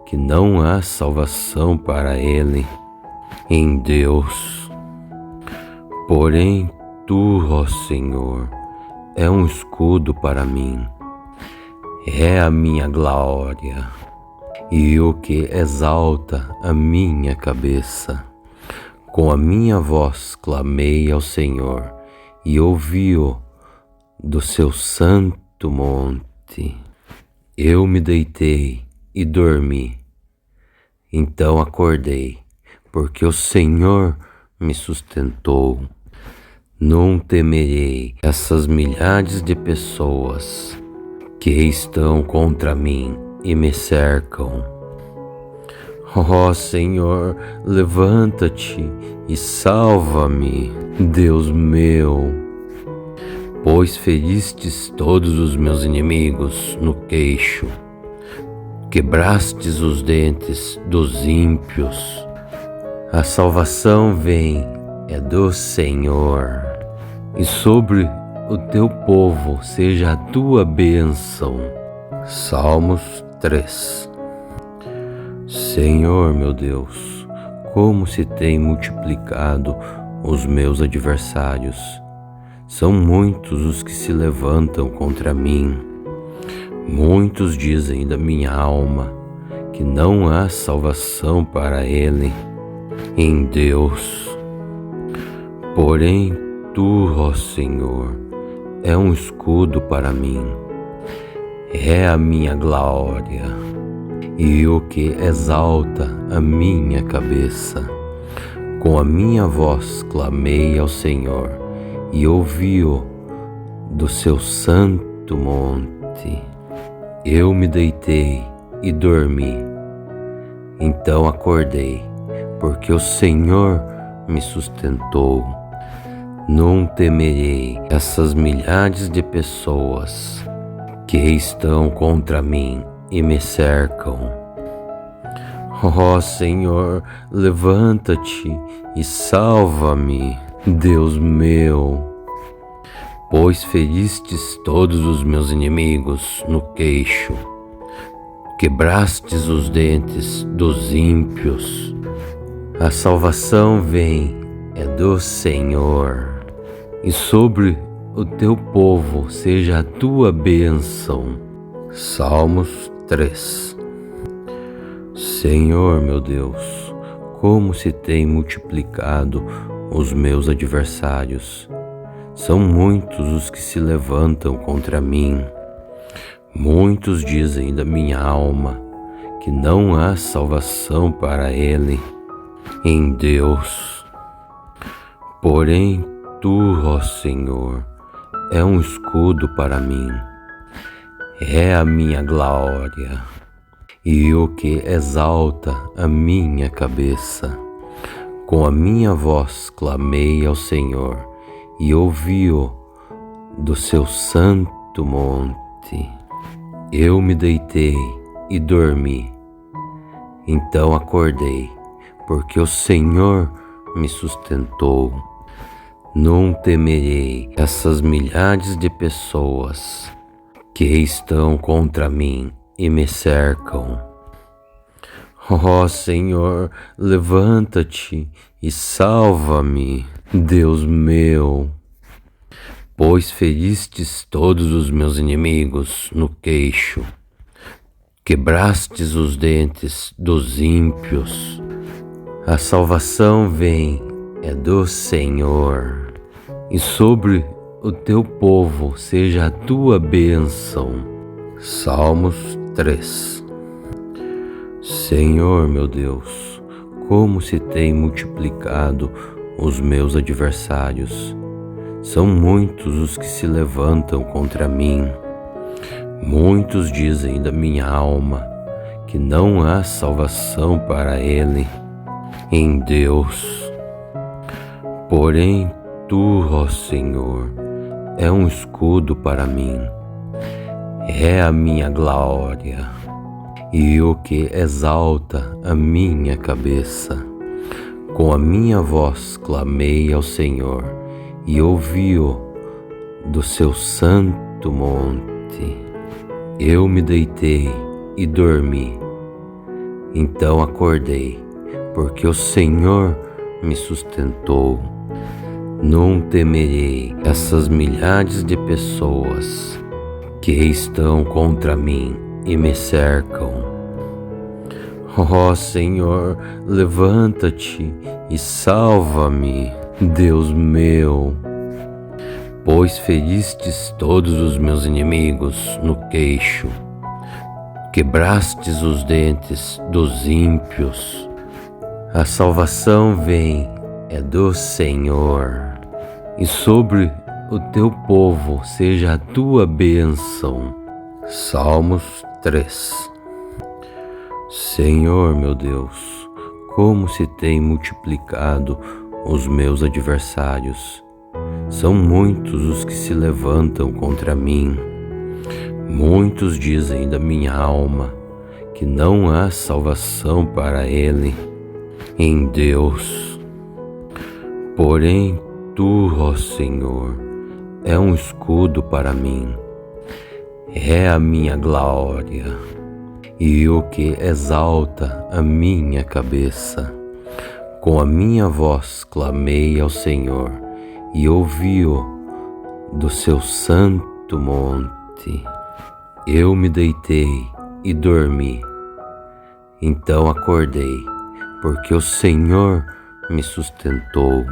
que não há salvação para ele em Deus. Porém, tu, ó Senhor, é um escudo para mim, é a minha glória e o que exalta a minha cabeça. Com a minha voz clamei ao Senhor e ouvi-o do seu santo monte. Eu me deitei e dormi, então acordei, porque o Senhor me sustentou. Não temerei essas milhares de pessoas que estão contra mim e me cercam. Ó Senhor, levanta-te e salva-me, Deus meu, pois feristes todos os meus inimigos no queixo, quebrastes os dentes dos ímpios. A salvação vem, é do Senhor, e sobre o teu povo seja a tua bênção. Salmos 3. Senhor meu Deus, como se tem multiplicado os meus adversários. São muitos os que se levantam contra mim. Muitos dizem da minha alma que não há salvação para ele em Deus. Porém, tu, ó Senhor, é um escudo para mim, é a minha glória e o que exalta a minha cabeça. Com a minha voz clamei ao Senhor e ouvi-o do seu santo monte. Eu me deitei e dormi, então acordei, porque o Senhor me sustentou. Não temerei essas milhares de pessoas que estão contra mim e me cercam. Ó Senhor, levanta-te e salva-me, Deus meu, pois feristes todos os meus inimigos no queixo, quebrastes os dentes dos ímpios. A salvação vem, é do Senhor, e sobre o teu povo seja a tua bênção. Salmos 3. Senhor meu Deus, como se tem multiplicado os meus adversários. São muitos os que se levantam contra mim. Muitos dizem da minha alma que não há salvação para ele em Deus. Porém, tu, ó Senhor, é um escudo para mim, é a minha glória e o que exalta a minha cabeça. Com a minha voz clamei ao Senhor e ouvi-o do seu santo monte. Eu me deitei e dormi, então acordei, porque o Senhor me sustentou. Não temerei essas milhares de pessoas que estão contra mim e me cercam. Ó Senhor, levanta-te e salva-me, Deus meu, pois feristes todos os meus inimigos no queixo, quebrastes os dentes dos ímpios. A salvação vem, é do Senhor, e sobre o teu povo seja a tua bênção. Salmos 3. Senhor meu Deus, como se tem multiplicado os meus adversários. São muitos os que se levantam contra mim. Muitos dizem da minha alma que não há salvação para ele em Deus. Porém, tu, ó Senhor, é um escudo para mim, é a minha glória e o que exalta a minha cabeça. Com a minha voz clamei ao Senhor e ouvi-o do seu santo monte. Eu me deitei e dormi, então acordei, porque o Senhor me sustentou. Não temerei essas milhares de pessoas que estão contra mim e me cercam. Ó Senhor, levanta-te e salva-me, Deus meu, pois feristes todos os meus inimigos no queixo, quebrastes os dentes dos ímpios. A salvação vem, é do Senhor, e sobre o teu povo seja a tua bênção. Salmos 3. Senhor meu Deus, como se tem multiplicado os meus adversários. São muitos os que se levantam contra mim. Muitos dizem da minha alma que não há salvação para ele em Deus. Porém, tu, ó Senhor, é um escudo para mim, é a minha glória e o que exalta a minha cabeça. Com a minha voz clamei ao Senhor e ouvi-o do seu santo monte. Eu me deitei e dormi, então acordei, porque o Senhor me sustentou.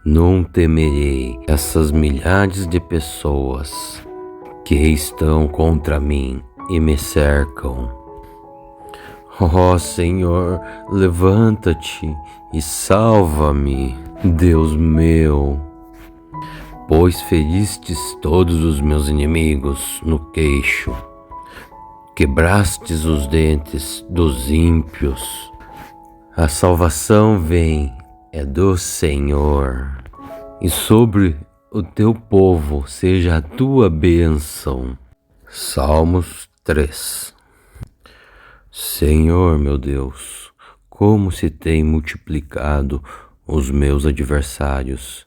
Não temerei essas milhares de pessoas que estão contra mim e me cercam. Ó Senhor, levanta-te e salva-me, Deus meu, pois feristes todos os meus inimigos no queixo, quebrastes os dentes dos ímpios. A salvação vem, é do Senhor, e sobre o teu povo seja a tua bênção. Salmos 3. Senhor meu Deus, como se tem multiplicado os meus adversários.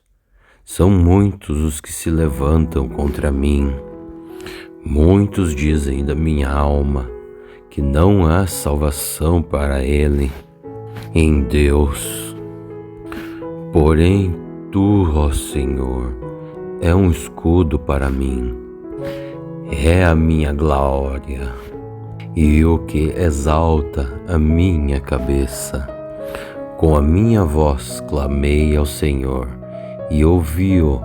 São muitos os que se levantam contra mim. Muitos dizem da minha alma que não há salvação para ele em Deus. Porém, tu, ó Senhor, é um escudo para mim, é a minha glória e o que exalta a minha cabeça. Com a minha voz clamei ao Senhor e ouvi-o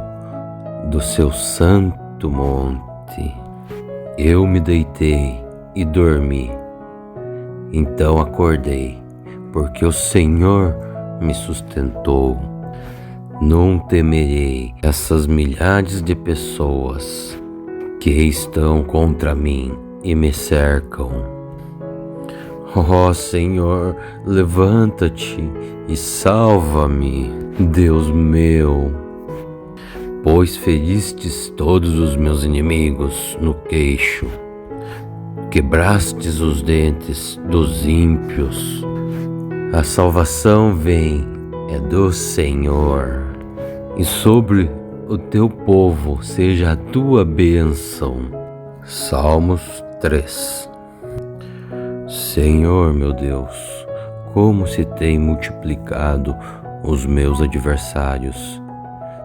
do seu santo monte. Eu me deitei e dormi, então acordei, porque o Senhor me sustentou. Não temerei essas milhares de pessoas que estão contra mim e me cercam. Ó Senhor, levanta-te e salva-me, Deus meu, pois feristes todos os meus inimigos no queixo, quebrastes os dentes dos ímpios. A salvação vem, é do Senhor, e sobre o teu povo seja a tua bênção. Salmos 3. Senhor meu Deus, como se tem multiplicado os meus adversários.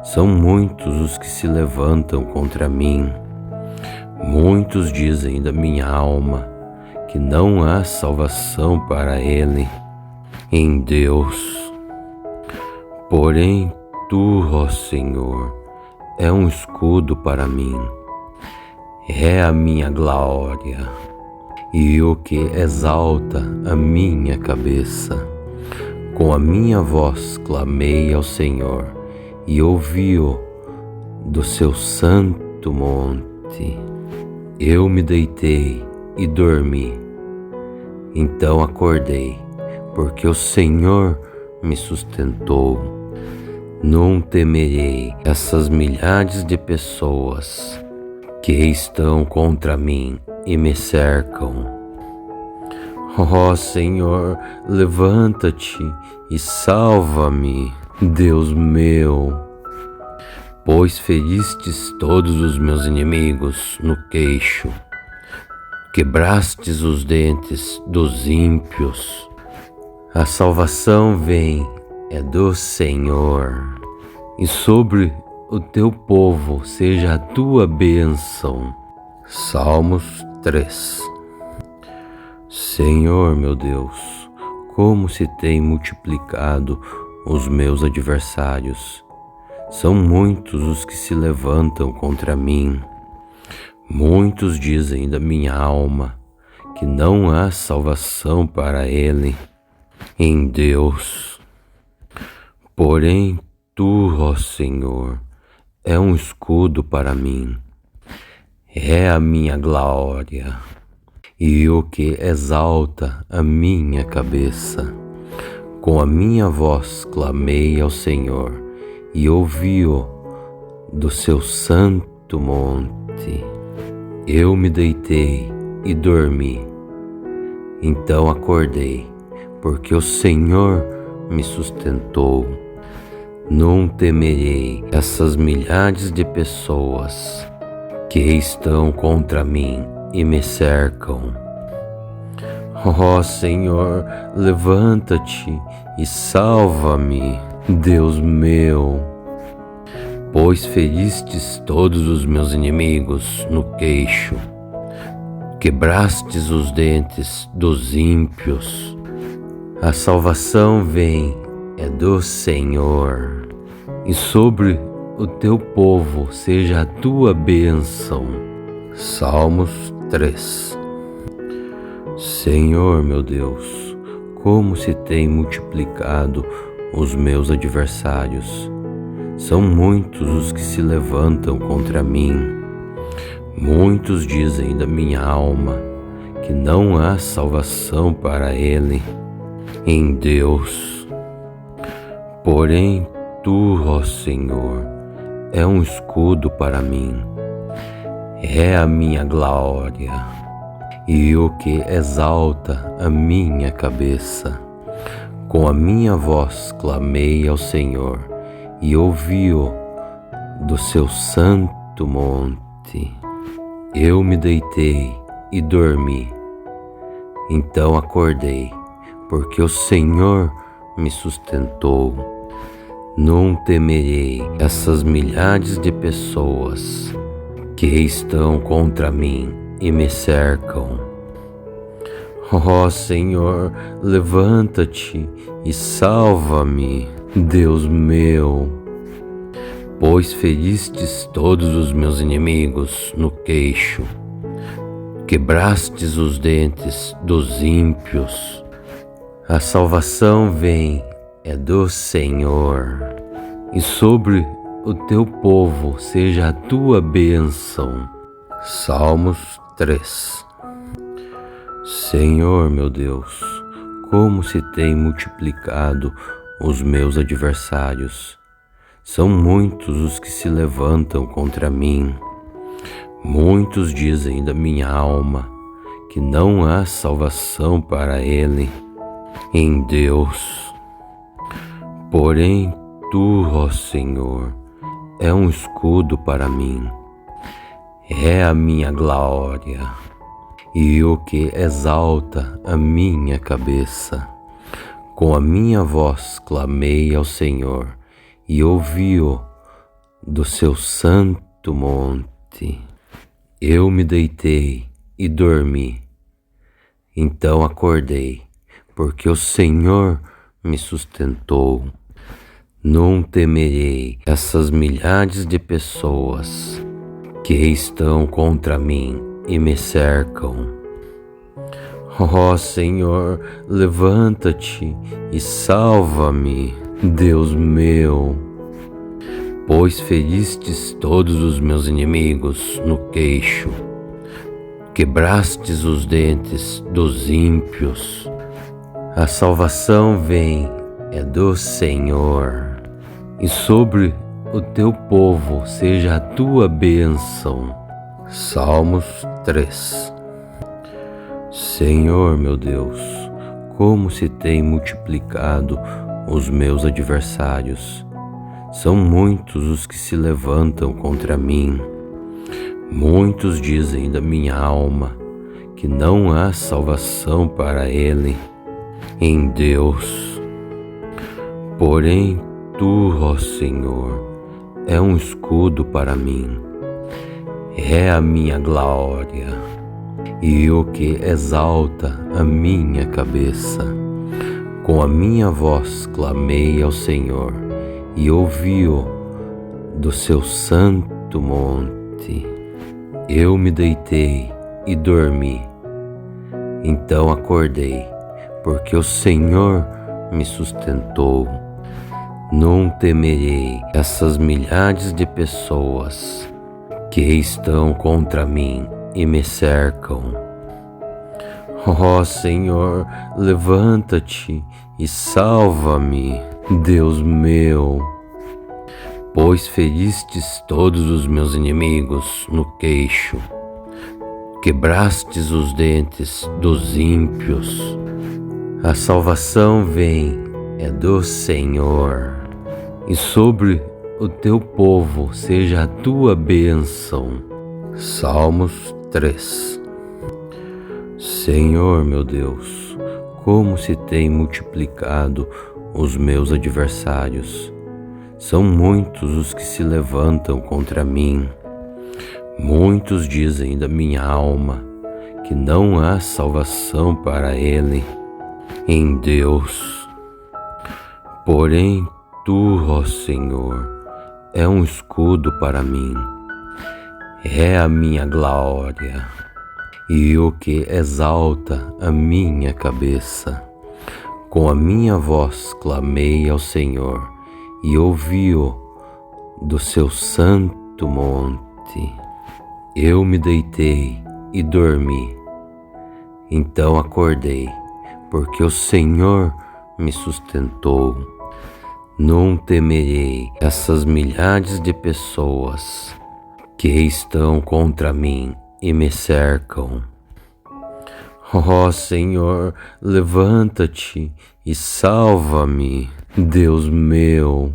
São muitos os que se levantam contra mim. Muitos dizem da minha alma que não há salvação para ele em Deus. Porém, tu, ó Senhor, é um escudo para mim, é a minha glória e o que exalta a minha cabeça. Com a minha voz clamei ao Senhor e ouvi-o do seu santo monte. Eu me deitei e dormi, então acordei, porque o Senhor me sustentou. Não temerei essas milhares de pessoas que estão contra mim e me cercam. Ó Senhor, levanta-te e salva-me, Deus meu, pois feristes todos os meus inimigos no queixo, quebrastes os dentes dos ímpios. A salvação vem, é do Senhor, e sobre o teu povo seja a tua bênção. Salmos 3. Senhor meu Deus, como se tem multiplicado os meus adversários. São muitos os que se levantam contra mim. Muitos dizem da minha alma que não há salvação para ele em Deus. Porém, tu, ó Senhor, é um escudo para mim, é a minha glória e o que exalta a minha cabeça. Com a minha voz clamei ao Senhor e ouvi-o do seu santo monte. Eu me deitei e dormi, então acordei, porque o Senhor me sustentou. Não temerei essas milhares de pessoas que estão contra mim e me cercam. Ó Senhor, levanta-te e salva-me, Deus meu, pois feristes todos os meus inimigos no queixo, quebrastes os dentes dos ímpios. A salvação vem, é do Senhor, e sobre o teu povo seja a tua bênção. Salmos 3. Senhor meu Deus, como se tem multiplicado os meus adversários. São muitos os que se levantam contra mim. Muitos dizem da minha alma que não há salvação para ele em Deus. Porém, tu, ó Senhor, é um escudo para mim, é a minha glória e o que exalta a minha cabeça. Com a minha voz clamei ao Senhor e ouvi-o do seu santo monte. Eu me deitei e dormi, então acordei, porque o Senhor me sustentou. Não temerei essas milhares de pessoas que estão contra mim e me cercam. Ó Senhor, levanta-te e salva-me, Deus meu, pois feristes todos os meus inimigos no queixo, quebrastes os dentes dos ímpios. A salvação vem, é do Senhor, e sobre o teu povo seja a tua bênção. Salmos 3. Senhor meu Deus, como se tem multiplicado os meus adversários. São muitos os que se levantam contra mim. Muitos dizem da minha alma que não há salvação para ele em Deus. Porém, tu, ó Senhor, é um escudo para mim, é a minha glória e o que exalta a minha cabeça. Com a minha voz clamei ao Senhor e ouvi-o do seu santo monte. Eu me deitei e dormi, então acordei, porque o Senhor me sustentou. Não temerei essas milhares de pessoas que estão contra mim e me cercam. Ó Senhor, levanta-te e salva-me, Deus meu, pois feristes todos os meus inimigos no queixo, quebrastes os dentes dos ímpios. A salvação vem, é do Senhor, e sobre o teu povo seja a tua bênção. Salmos 3. Senhor meu Deus, como se tem multiplicado os meus adversários. São muitos os que se levantam contra mim. Muitos dizem da minha alma que não há salvação para ele em Deus. Porém, tu, ó Senhor, é um escudo para mim, é a minha glória e o que exalta a minha cabeça. Com a minha voz clamei ao Senhor e ouvi-o do seu santo monte. Eu me deitei e dormi, então acordei, porque o Senhor me sustentou. Não temerei essas milhares de pessoas que estão contra mim e me cercam. Ó Senhor, levanta-te e salva-me, Deus meu, pois feristes todos os meus inimigos no queixo, quebrastes os dentes dos ímpios. A salvação vem, é do Senhor, e sobre o teu povo seja a tua bênção. Salmos 3. Senhor meu Deus, como se tem multiplicado os meus adversários. São muitos os que se levantam contra mim. Muitos dizem da minha alma que não há salvação para ele em Deus. Porém, tu, ó Senhor, é um escudo para mim, é a minha glória e o que exalta a minha cabeça. Com a minha voz clamei ao Senhor e ouvi-o do seu santo monte. Eu me deitei e dormi, então acordei, porque o Senhor me sustentou. Não temerei essas milhares de pessoas que estão contra mim e me cercam. Ó Senhor, levanta-te e salva-me, Deus meu,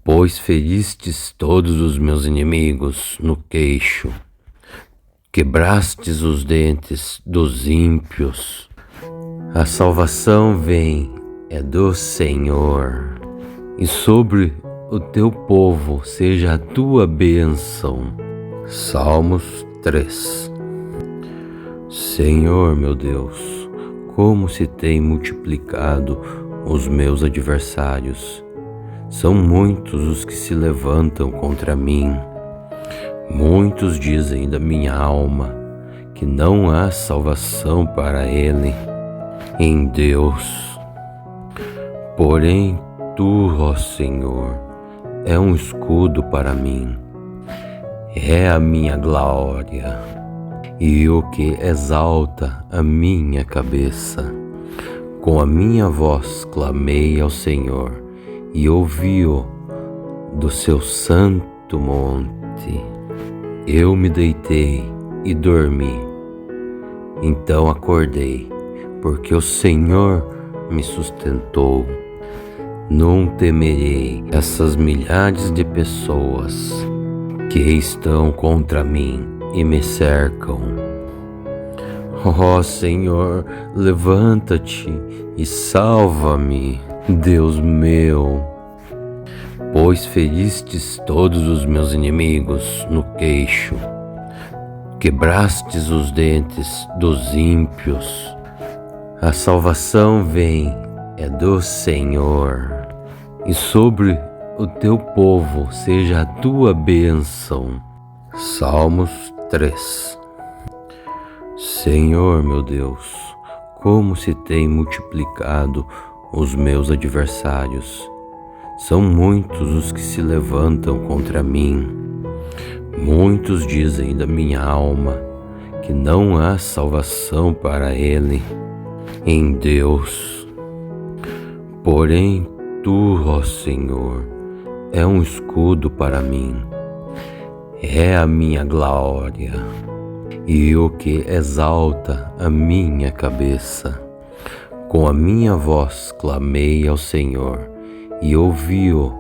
pois feristes todos os meus inimigos no queixo, quebrastes os dentes dos ímpios. A salvação vem, é do Senhor, e sobre o teu povo seja a tua bênção. Salmos 3. Senhor meu Deus, como se tem multiplicado os meus adversários. São muitos os que se levantam contra mim. Muitos dizem da minha alma que não há salvação para ele em Deus. Porém, tu, ó Senhor, é um escudo para mim, é a minha glória e o que exalta a minha cabeça. Com a minha voz clamei ao Senhor e ouvi-o do seu santo monte. Eu me deitei e dormi, então acordei, porque o Senhor me sustentou. Não temerei essas milhares de pessoas que estão contra mim e me cercam. Ó Senhor, levanta-te e salva-me, Deus meu, pois feristes todos os meus inimigos no queixo, quebrastes os dentes dos ímpios. A salvação vem, é do Senhor, e sobre o teu povo seja a tua bênção. Salmos 3. Senhor meu Deus, como se tem multiplicado os meus adversários. São muitos os que se levantam contra mim. Muitos dizem da minha alma que não há salvação para ele em Deus. Porém, tu, ó Senhor, é um escudo para mim, é a minha glória e o que exalta a minha cabeça. Com a minha voz clamei ao Senhor e ouvi-o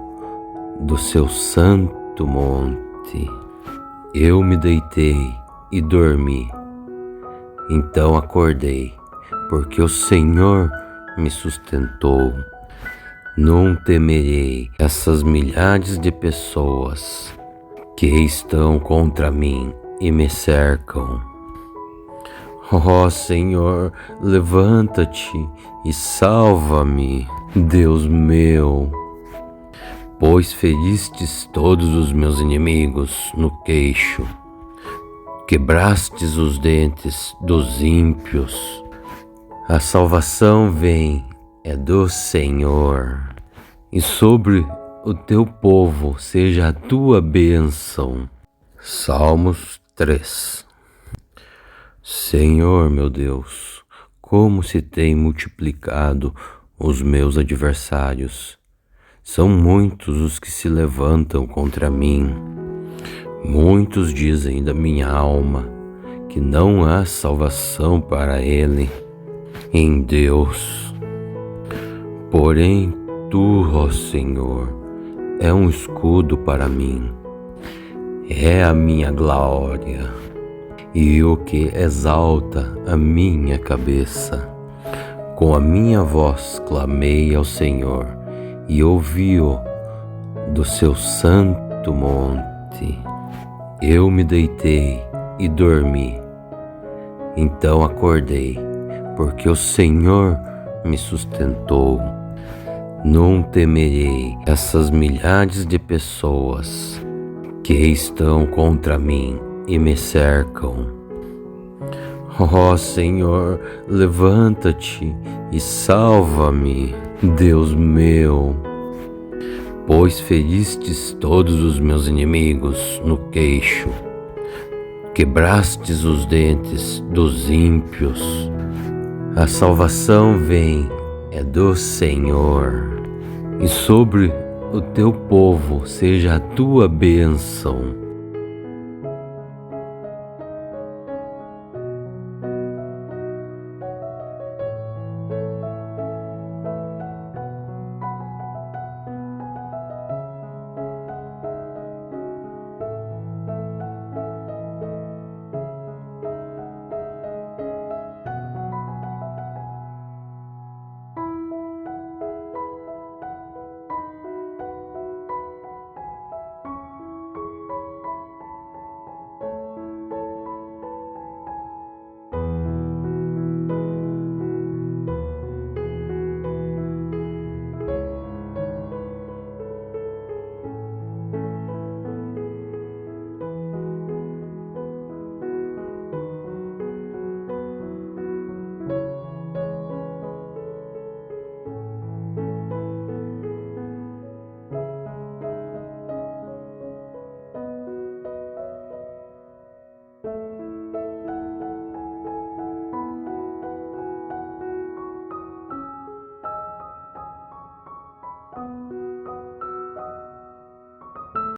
do seu santo monte. Eu me deitei e dormi, então acordei, porque o Senhor me sustentou. Não temerei essas milhares de pessoas que estão contra mim e me cercam. Ó Senhor, levanta-te e salva-me, Deus meu, pois feristes todos os meus inimigos no queixo, quebrastes os dentes dos ímpios. A salvação vem, é do Senhor, e sobre o teu povo seja a tua bênção. Salmos 3. Senhor meu Deus, como se tem multiplicado os meus adversários. São muitos os que se levantam contra mim. Muitos dizem da minha alma que não há salvação para ele em Deus. Porém, tu, ó Senhor, é um escudo para mim, é a minha glória e o que exalta a minha cabeça. Com a minha voz clamei ao Senhor e ouvi-o do seu santo monte. Eu me deitei e dormi, então acordei, porque o Senhor me sustentou. Não temerei essas milhares de pessoas que estão contra mim e me cercam. Ó Senhor, levanta-te e salva-me, Deus meu, pois feristes todos os meus inimigos no queixo, quebrastes os dentes dos ímpios. A salvação vem, é do Senhor, e sobre o teu povo seja a tua bênção.